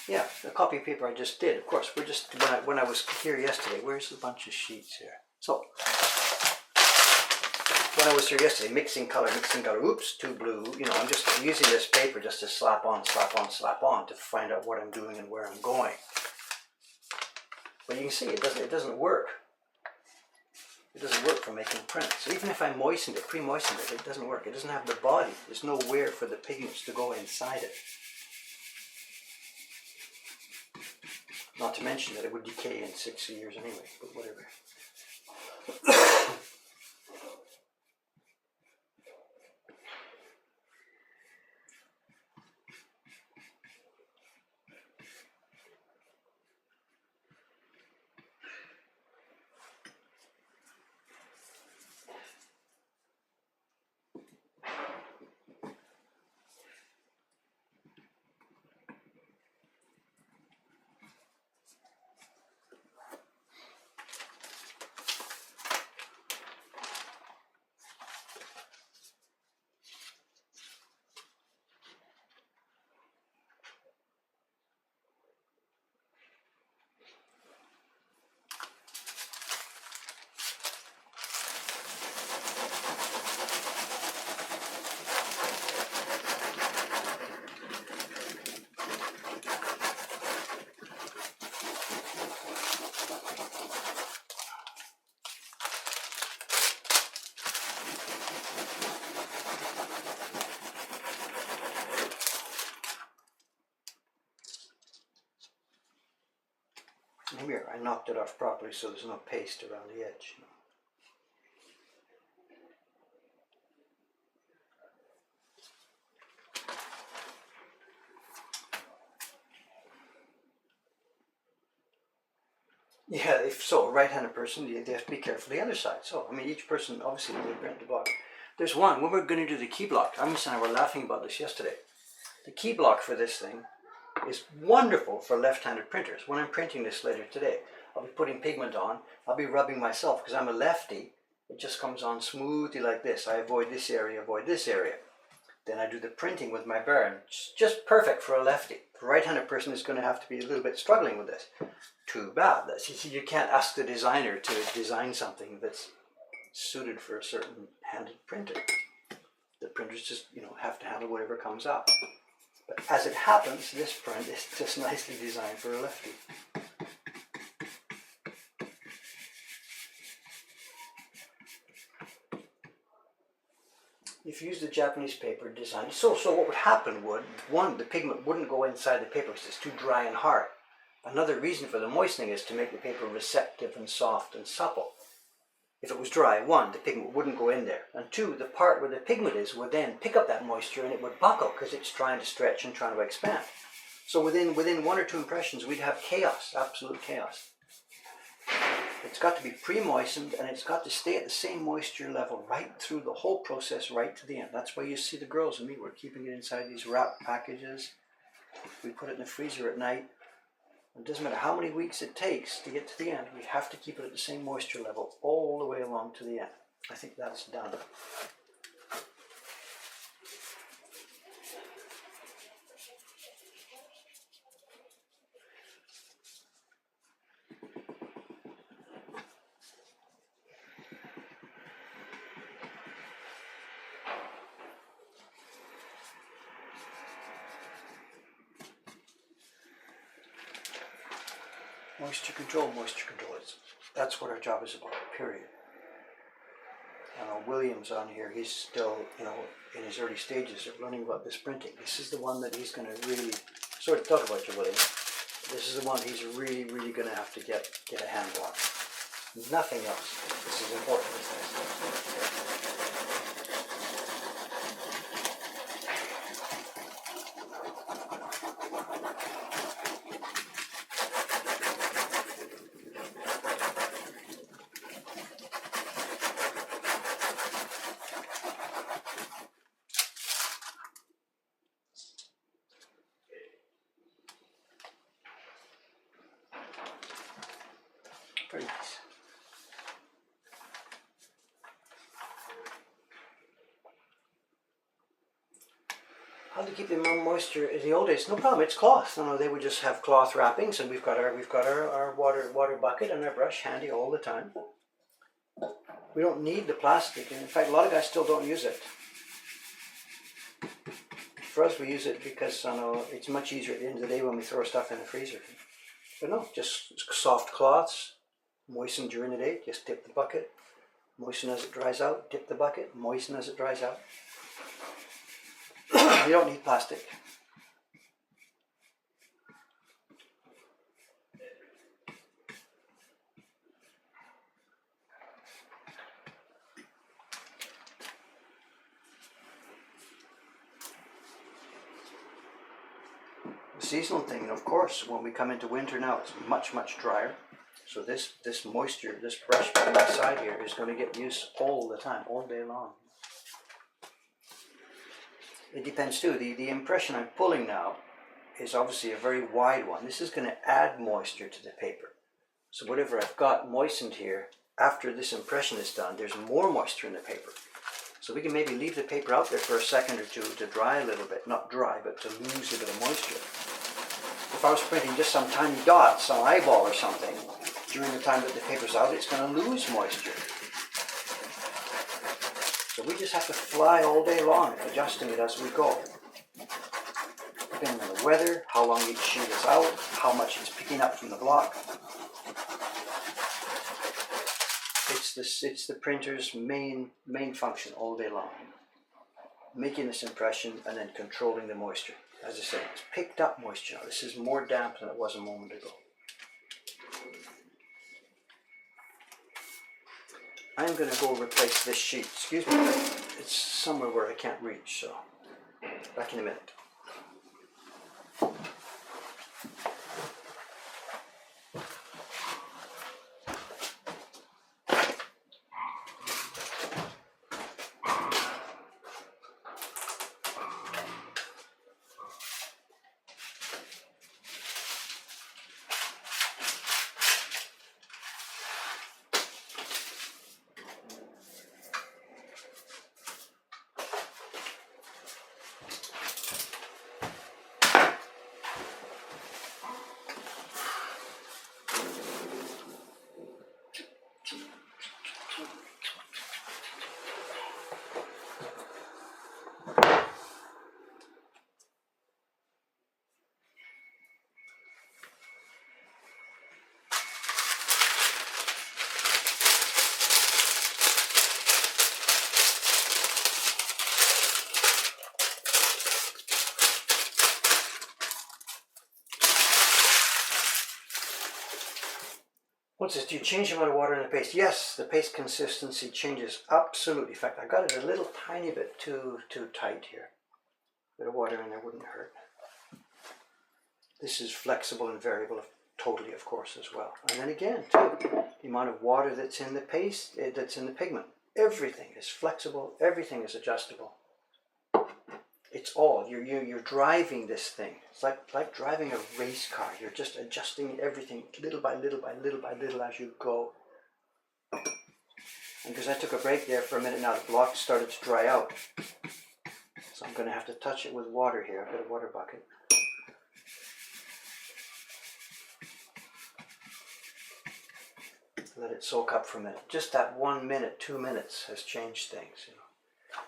Yeah, the copy paper I just did. Of course, we're just when I was here yesterday. Where's the bunch of sheets here? So when I was here yesterday, mixing color. Oops, too blue. You know, I'm just using this paper just to slap on to find out what I'm doing and where I'm going. But you can see it doesn't work. It doesn't work for making prints. So even if I moistened it, pre-moistened it, it doesn't work. It doesn't have the body. There's nowhere for the pigments to go inside it. Not to mention that it would decay in 6 years anyway, but whatever. Here, I knocked it off properly so there's no paste around the edge. Yeah, if so, a right-handed person, they have to be careful the other side. So, I mean, each person, obviously, they print the block. There's one, when we're going to do the key block, Amos and I were laughing about this yesterday. The key block for this thing is wonderful for left-handed printers. When I'm printing this later today, I'll be putting pigment on, I'll be rubbing myself, because I'm a lefty, it just comes on smoothly like this. I avoid this area, Then I do the printing with my burr, and it's just perfect for a lefty. A right-handed person is going to have to be a little bit struggling with this. Too bad. You can't ask the designer to design something that's suited for a certain handed printer. The printers just, have to handle whatever comes up. But as it happens, this print is just nicely designed for a lefty. If you use the Japanese paper design, so what would happen one, the pigment wouldn't go inside the paper because it's too dry and hard. Another reason for the moistening is to make the paper receptive and soft and supple. If it was dry, one, the pigment wouldn't go in there. And two, the part where the pigment is would then pick up that moisture and it would buckle because it's trying to stretch and trying to expand. So within 1 or 2 impressions, we'd have chaos, absolute chaos. It's got to be pre-moistened and it's got to stay at the same moisture level right through the whole process, right to the end. That's why you see the girls and me, we're keeping it inside these wrap packages. We put it in the freezer at night. It doesn't matter how many weeks it takes to get to the end, we have to keep it at the same moisture level all the way along to the end. I think that's done. Moisture control. That's what our job is about, period. William's on here, he's still, in his early stages of learning about this printing. This is the one that he's going to really, sorry to talk about you, William. This is the one he's really, really going to have to get a handle on. Nothing else. This is important business. Very nice. How to keep the moisture in the old days? No problem. It's cloth. No, they would just have cloth wrappings, and we've got our water bucket and our brush handy all the time. We don't need the plastic, and in fact, a lot of guys still don't use it. For us, we use it because it's much easier at the end of the day when we throw stuff in the freezer. But no, just soft cloths, moisten during the day. Just dip the bucket, moisten as it dries out. Dip the bucket, moisten as it dries out. You don't need plastic. The seasonal thing, and of course, when we come into winter now, it's much, much drier. So this moisture, this brush by my side here is going to get used all the time, all day long. It depends too. The impression I'm pulling now is obviously a very wide one. This is going to add moisture to the paper. So whatever I've got moistened here, after this impression is done, there's more moisture in the paper. So we can maybe leave the paper out there for a second or two to dry a little bit. Not dry, but to lose a bit of moisture. If I was printing just some tiny dots, some eyeball or something, during the time that the paper's out, it's going to lose moisture. So we just have to fly all day long, adjusting it as we go. Depending on the weather, how long each sheet is out, how much it's picking up from the block. It's the printer's main function all day long. Making this impression and then controlling the moisture. As I said, it's picked up moisture now. This is more damp than it was a moment ago. I'm going to go replace this sheet. Excuse me, it's somewhere where I can't reach, so back in a minute. What's this? Do you change the amount of water in the paste? Yes, the paste consistency changes absolutely. In fact, I got it a little tiny bit too tight here. A bit of water in there wouldn't hurt. This is flexible and variable totally, of course, as well. And then again, too, the amount of water that's in the paste, that's in the pigment. Everything is flexible. Everything is adjustable. It's all, you're driving this thing. It's like driving a race car. You're just adjusting everything little by little by little by little as you go. And because I took a break there for a minute now, the block started to dry out. So I'm going to have to touch it with water here. I've got a water bucket. Let it soak up for a minute. Just that 1 minute, 2 minutes has changed things, you know.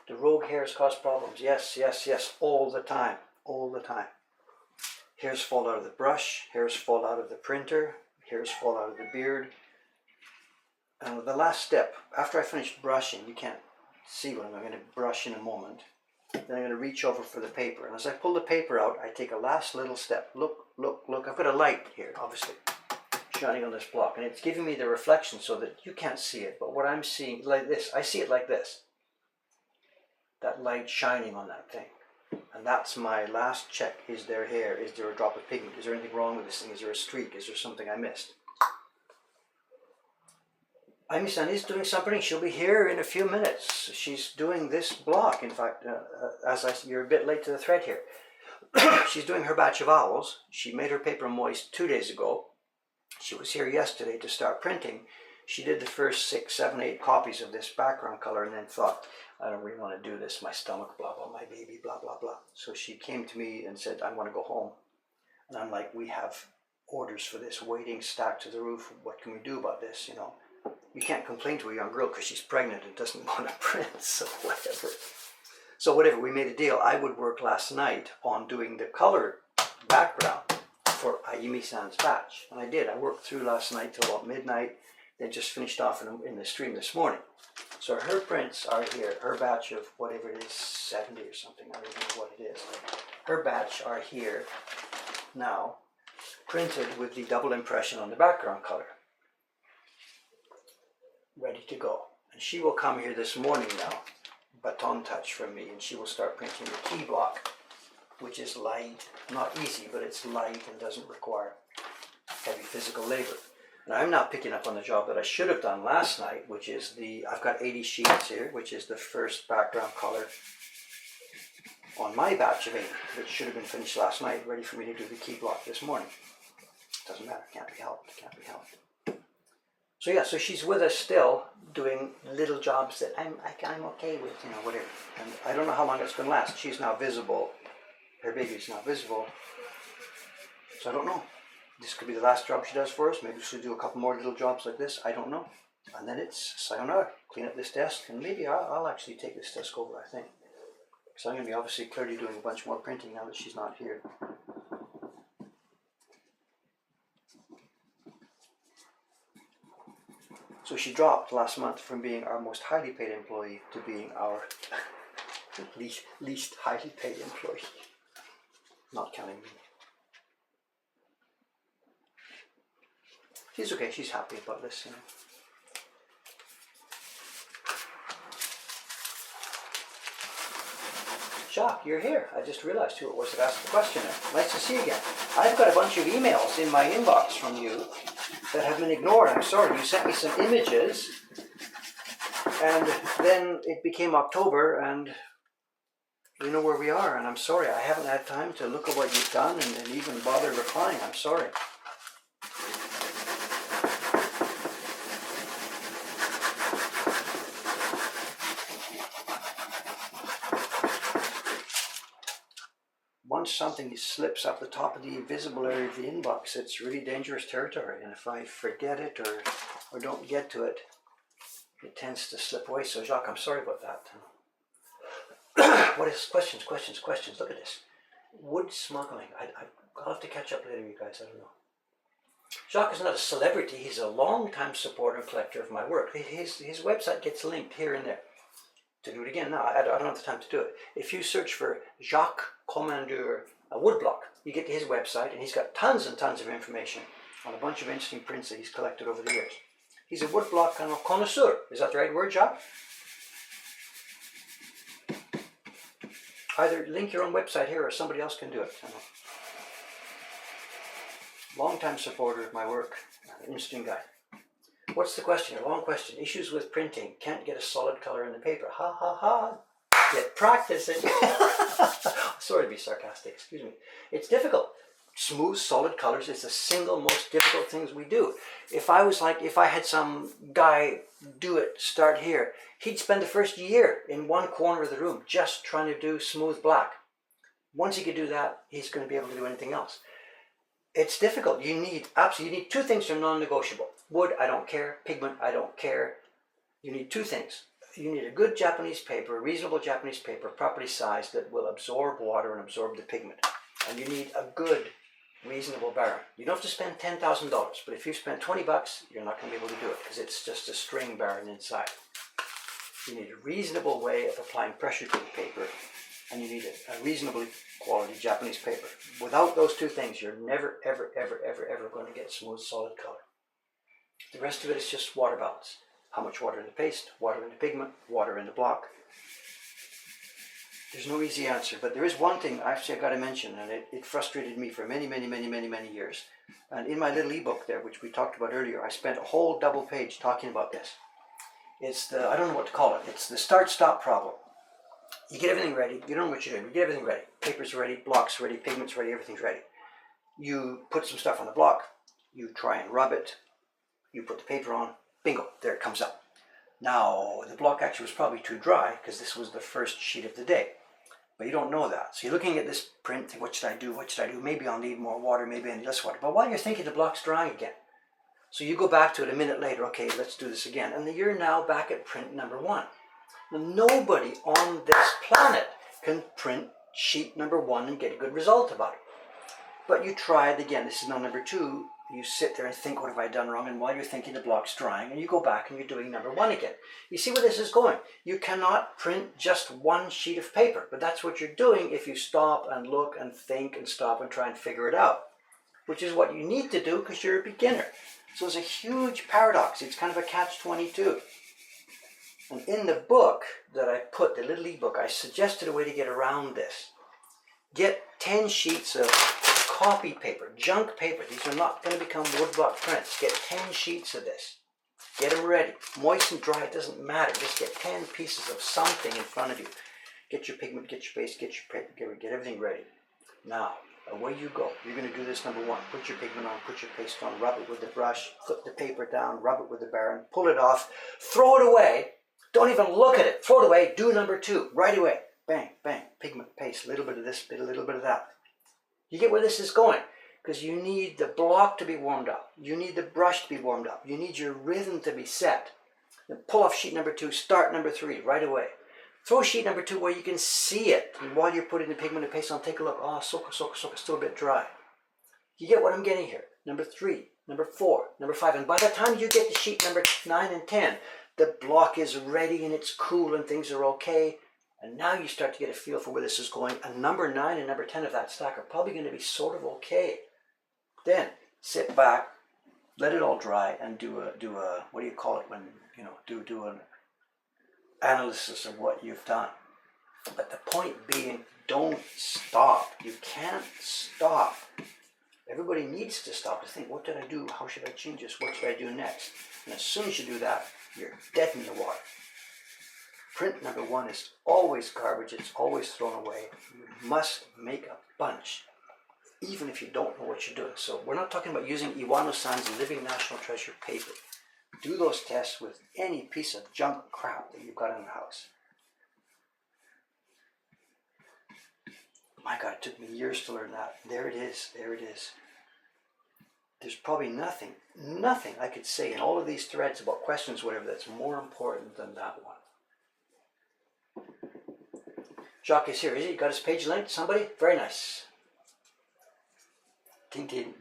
Do rogue hairs cause problems? Yes, yes, yes, all the time, all the time. Hairs fall out of the brush, hairs fall out of the printer, hairs fall out of the beard. And the last step, after I finish brushing, you can't see what I'm going to brush in a moment. Then I'm going to reach over for the paper. And as I pull the paper out, I take a last little step. Look, look, look. I've got a light here, obviously, shining on this block. And it's giving me the reflection so that you can't see it. But what I'm seeing, like this, I see it like this. That light shining on that thing. And that's my last check. Is there hair? Is there a drop of pigment? Is there anything wrong with this thing? Is there a streak? Is there something I missed? Ami-san is doing something. She'll be here in a few minutes. She's doing this block. In fact, you're a bit late to the thread here. She's doing her batch of owls. She made her paper moist 2 days ago. She was here yesterday to start printing. She did the first 6, 7, 8 copies of this background color and then thought, I don't really want to do this. My stomach, blah, blah, my baby, blah, blah, blah. So she came to me and said, I want to go home. And I'm like, we have orders for this waiting stacked to the roof. What can we do about this? You know, you can't complain to a young girl because she's pregnant and doesn't want to print, so whatever. So whatever, we made a deal. I would work last night on doing the color background for Ayumi-san's batch. And I did. I worked through last night till about midnight, then just finished off in the stream this morning. So her prints are here. Her batch of whatever it is, 70 or something. I don't even know what it is. Her batch are here now, printed with the double impression on the background color. Ready to go. And she will come here this morning now, baton touch from me, and she will start printing the key block, which is light, not easy, but it's light and doesn't require heavy physical labor. And I'm now picking up on the job that I should have done last night, which is I've got 80 sheets here, which is the first background color on my batch of 80, which should have been finished last night, ready for me to do the key block this morning. Doesn't matter, can't be helped, can't be helped. So yeah, so she's with us still, doing little jobs that I'm okay with, you know, whatever. And I don't know how long it's going to last. She's now visible. Her baby is now visible. So I don't know. This could be the last job she does for us. Maybe she'll do a couple more little jobs like this. I don't know. And then it's sayonara. Clean up this desk, and maybe I'll actually take this desk over, I think. So I'm going to be obviously clearly doing a bunch more printing now that she's not here. So she dropped last month from being our most highly paid employee to being our least highly paid employee. Not counting me. She's okay, she's happy about this, you know. Jacques, you're here. I just realized who it was that asked the question. Nice to see you again. I've got a bunch of emails in my inbox from you that have been ignored. I'm sorry. You sent me some images, and then it became October, and you know where we are, and I'm sorry. I haven't had time to look at what you've done and even bother replying. I'm sorry. Once something slips up the top of the invisible area of the inbox, it's really dangerous territory. And if I forget it or don't get to it, it tends to slip away. So Jacques, I'm sorry about that. What is questions? Look at this. Wood smuggling. I'll have to catch up later, you guys. I don't know. Jacques is not a celebrity. He's a long-time supporter and collector of my work. His website gets linked here and there. To do it again, no, I don't have the time to do it. If you search for Jacques Commandeur woodblock, you get to his website, and he's got tons and tons of information on a bunch of interesting prints that he's collected over the years. He's a woodblock kind of connoisseur. Is that the right word, Jacques? Either link your own website here or somebody else can do it. Long-time supporter of my work, interesting guy. What's the question? A long question. Issues with printing. Can't get a solid color in the paper. Ha ha ha. Get practicing. Sorry to be sarcastic. Excuse me. It's difficult. Smooth, solid colors is the single most difficult things we do. If I had some guy start here, he'd spend the first year in one corner of the room just trying to do smooth black. Once he could do that, he's going to be able to do anything else. It's difficult. You need two things that are non-negotiable. Wood, I don't care. Pigment, I don't care. You need two things. You need a good Japanese paper, a reasonable Japanese paper, properly sized, that will absorb water and absorb the pigment. And you need a good, reasonable barren. You don't have to spend $10,000, but if you spend $20, you're not going to be able to do it because it's just a string barren inside. You need a reasonable way of applying pressure to the paper, and you need a reasonably quality Japanese paper. Without those two things, you're never, ever, ever, ever, ever going to get smooth, solid color. The rest of it is just water balance. How much water in the paste, water in the pigment, water in the block. There's no easy answer, but there is one thing actually I've got to mention, and it frustrated me for many, many, many, many, many years. And in my little ebook there, which we talked about earlier, I spent a whole double page talking about this. It's I don't know what to call it. It's the start-stop problem. You get everything ready. You don't know what you're doing. You get everything ready. Paper's ready, block's ready, pigment's ready, everything's ready. You put some stuff on the block. You try and rub it. You put the paper on. Bingo, there it comes up. Now, the block actually was probably too dry because this was the first sheet of the day. But you don't know that. So you're looking at this print, think, what should I do? What should I do? Maybe I'll need more water, maybe I need less water. But while you're thinking, the block's drying again. So you go back to it a minute later, okay, let's do this again. And you're now back at print number 1. Now, nobody on this planet can print sheet number 1 and get a good result about it. But you try it again. This is now number 2. You sit there and think, what have I done wrong? And while you're thinking, the block's drying, and you go back and you're doing number 1 again. You see where this is going. You cannot print just one sheet of paper, but that's what you're doing if you stop and look and think and stop and try and figure it out, which is what you need to do because you're a beginner. So there's a huge paradox. It's kind of a catch-22. And in the book that I put, the little ebook, I suggested a way to get around this. Get 10 sheets of copy paper, junk paper. These are not going to become woodblock prints. Get 10 sheets of this. Get them ready. Moist and dry, it doesn't matter. Just get 10 pieces of something in front of you. Get your pigment, get your base, get your paper, get everything ready. Now, away you go. You're going to do this number 1. Put your pigment on, put your paste on, rub it with the brush, flip the paper down, rub it with the baren, pull it off, throw it away. Don't even look at it. Throw it away. Do number 2 right away. Bang, bang, pigment, paste, a little bit of this, a little bit of that. You get where this is going, because you need the block to be warmed up. You need the brush to be warmed up. You need your rhythm to be set. Then pull off sheet number 2, start number 3 right away. Throw sheet number 2 where you can see it. And while you're putting the pigment and paste on, take a look. Oh, soak, still a bit dry. You get what I'm getting here. Number 3, number 4, number 5. And by the time you get to sheet number 9 and 10, the block is ready and it's cool and things are okay. And now you start to get a feel for where this is going. And number 9 and number 10 of that stack are probably going to be sort of okay. Then sit back, let it all dry, and do a what do you call it when do an analysis of what you've done. But the point being, don't stop. You can't stop. Everybody needs to stop to think, what did I do? How should I change this? What should I do next? And as soon as you do that, you're dead in the water. Print number 1 is always garbage. It's always thrown away. You must make a bunch, even if you don't know what you're doing. So we're not talking about using Iwano-san's Living National Treasure paper. Do those tests with any piece of junk crap that you've got in the house. My God, it took me years to learn that. There it is. There it is. There's probably nothing I could say in all of these threads about questions, whatever, that's more important than that one. Jacques is here, is he? Got his page linked? Somebody? Very nice. Ting ting.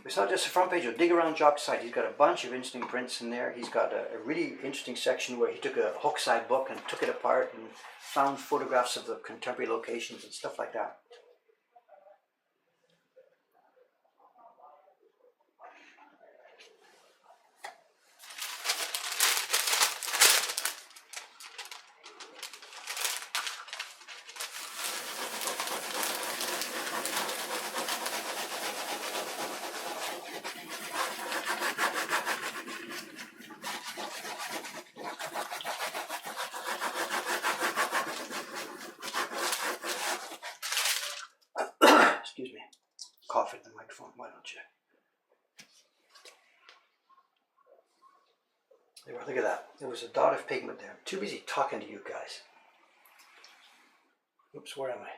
It's not just the front page. You'll dig around Jacques' site. He's got a bunch of interesting prints in there. He's got a really interesting section where he took a Hokusai book and took it apart and found photographs of the contemporary locations and stuff like that. Excuse me. Cough at the microphone, why don't you? There, look at that. There was a dot of pigment there. I'm too busy talking to you guys. Oops, where am I?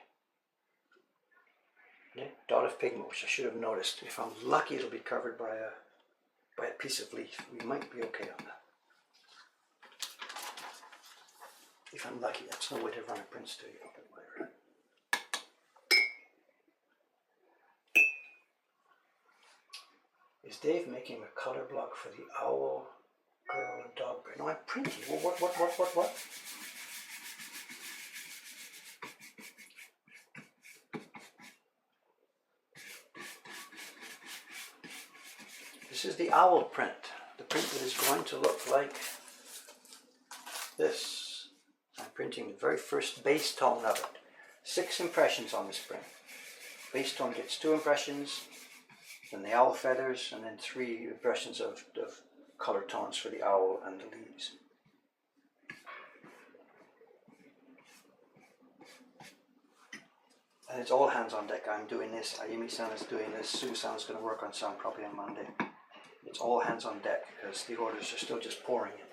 Yeah, dot of pigment, which I should have noticed. If I'm lucky, it'll be covered by a piece of leaf. We might be okay on that. If I'm lucky, that's no way to run a print studio, but whatever. Is Dave making a color block for the owl, girl, and dog bear? No, I'm printing. Well, what? This is the owl print. The print that is going to look like this. I'm printing the very first base tone of it. 6 impressions on this print. Base tone gets 2 impressions, then the owl feathers, and then 3 impressions of color tones for the owl and the leaves. And it's all hands on deck. I'm doing this, Ayumi-san is doing this, Sue-san is going to work on some probably on Monday. It's all hands on deck because the orders are still just pouring in.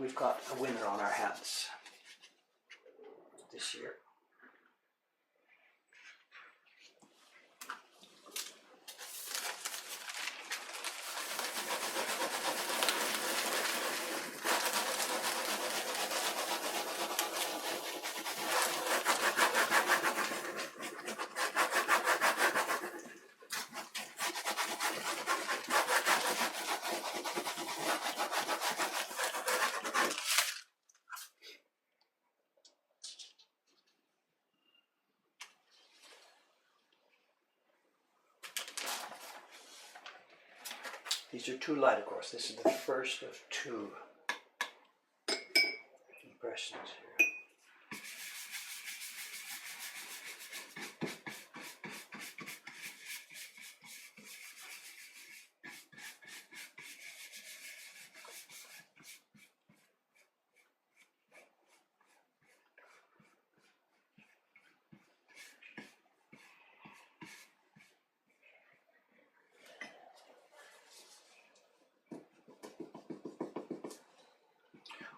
we've got a winner on our hands this year. These are too light, of course. This is the first of two impressions here.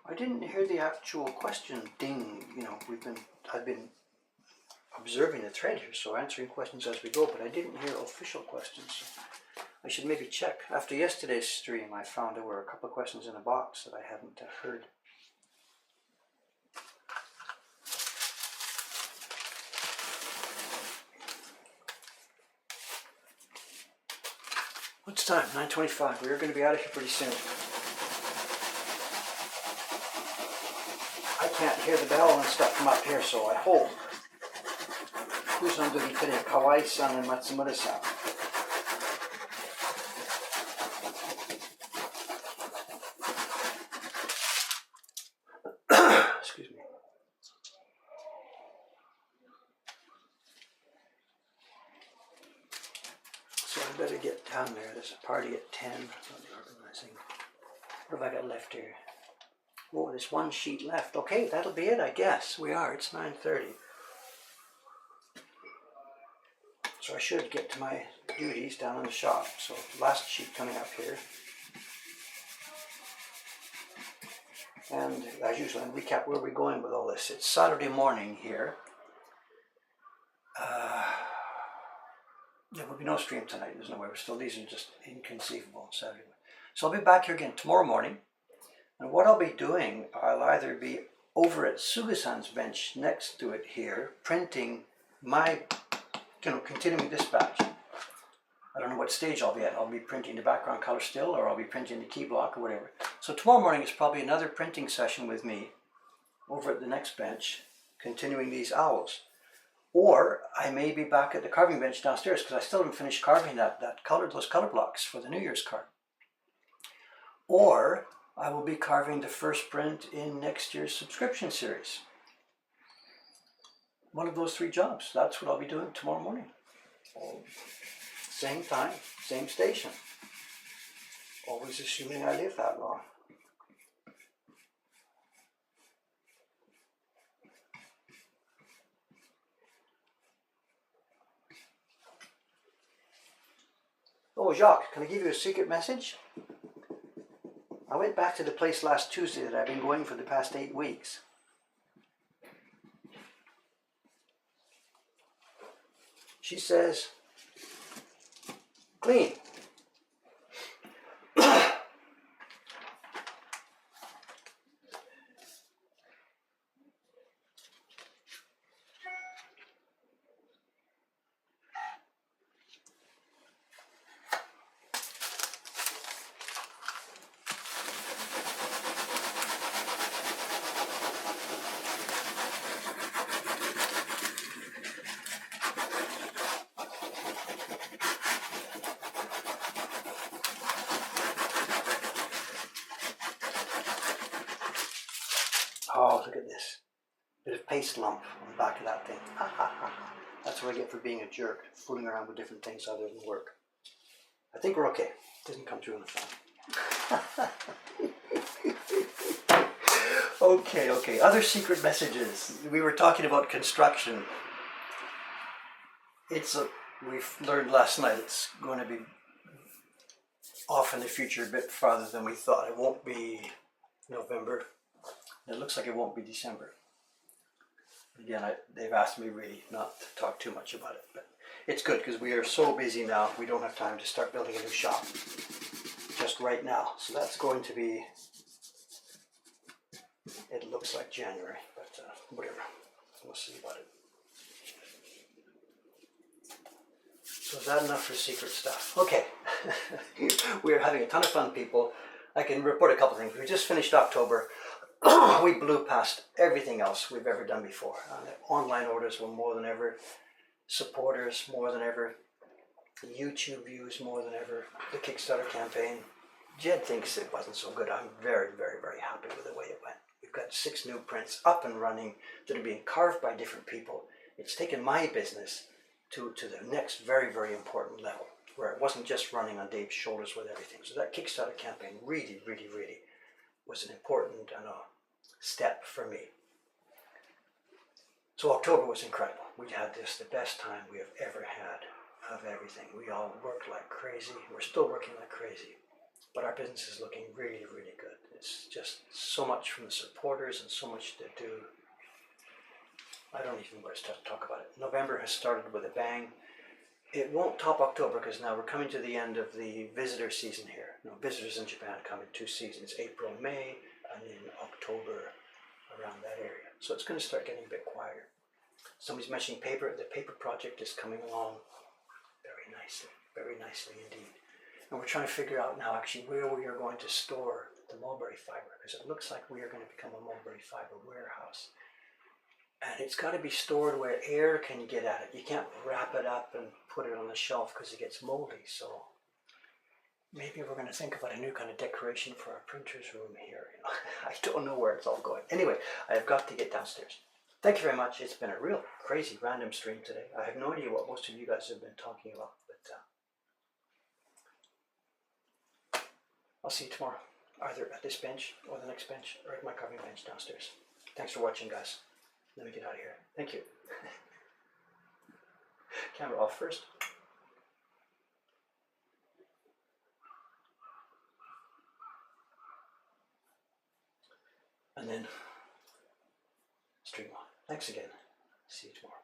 I didn't hear the actual question ding. You know, I've been observing the thread here, so answering questions as we go, but I didn't hear official questions. So I should maybe check. After yesterday's stream, I found there were a couple of questions in a box that I hadn't heard. What's time? 9:25. We're going to be out of here pretty soon. I can't hear the bell and stuff from up here, so I hope. Who's on duty today? Kawai-san and Matsumura-san. Excuse me. So I better get down there. There's a party at 10. Organizing. What have I got left here? Oh, there's one sheet left. Okay, that'll be it, I guess. We are. It's 9:30. So I should get to my duties down in the shop. So last sheet coming up here. And as usual, I'll recap where we're going with all this. It's Saturday morning here. There will be no stream tonight. There's no way. These are just inconceivable Saturday. So I'll be back here again tomorrow morning. And what I'll be doing, I'll either be over at Suga-san's bench next to it here, printing my, continuing this batch. I don't know what stage I'll be at. I'll be printing the background color still, or I'll be printing the key block or whatever. So tomorrow morning is probably another printing session with me over at the next bench, continuing these owls. Or I may be back at the carving bench downstairs because I still haven't finished carving those color blocks for the New Year's card. Or I will be carving the first print in next year's subscription series. One of those three jobs. That's what I'll be doing tomorrow morning. Same time, same station. Always assuming I live that long. Oh, Jacques, can I give you a secret message? I went back to the place last Tuesday that I've been going for the past 8 weeks. She says, clean. Oh, look at this. Bit of paste lump on the back of that thing. Ha ha ha ha. That's what I get for being a jerk, fooling around with different things other than work. I think we're okay. Didn't come through on the phone. Okay. Other secret messages. We were talking about construction. We've learned last night it's going to be off in the future a bit farther than we thought. It won't be November. It looks like it won't be December. Again, they've asked me really not to talk too much about it, but it's good because we are so busy now. We don't have time to start building a new shop just right now. So that's going to be, it looks like January, but whatever. We'll see about it. So is that enough for secret stuff? Okay. We are having a ton of fun, people. I can report a couple of things. We just finished October. We blew past everything else we've ever done before. Online orders were more than ever. Supporters more than ever. YouTube views more than ever. The Kickstarter campaign. Jed thinks it wasn't so good. I'm very, very, very happy with the way it went. We've got 6 new prints up and running that are being carved by different people. It's taken my business to the next very, very important level, where it wasn't just running on Dave's shoulders with everything. So that Kickstarter campaign really, really, really was an important step for me. So October was incredible. We had the best time we have ever had of everything. We all worked like crazy. We're still working like crazy, but our business is looking really, really good. It's just so much from the supporters and so much to do. I don't even want to talk about it. November has started with a bang. It won't top October because now we're coming to the end of the visitor season here. Visitors in Japan come in 2 seasons, April, May, and in October, around that area. So it's going to start getting a bit quieter. Somebody's mentioning paper. The paper project is coming along very nicely indeed. And we're trying to figure out now actually where we are going to store the mulberry fiber, because it looks like we are going to become a mulberry fiber warehouse. And it's got to be stored where air can get at it. You can't wrap it up and put it on the shelf because it gets moldy. So maybe we're going to think about a new kind of decoration for our printer's room here. I don't know where it's all going. Anyway, I have got to get downstairs. Thank you very much. It's been a real crazy random stream today. I have no idea what most of you guys have been talking about, but I'll see you tomorrow, either at this bench or the next bench or at my carving bench downstairs. Thanks for watching, guys. Let me get out of here. Thank you. Camera off first. And then stream on. Thanks again. See you tomorrow.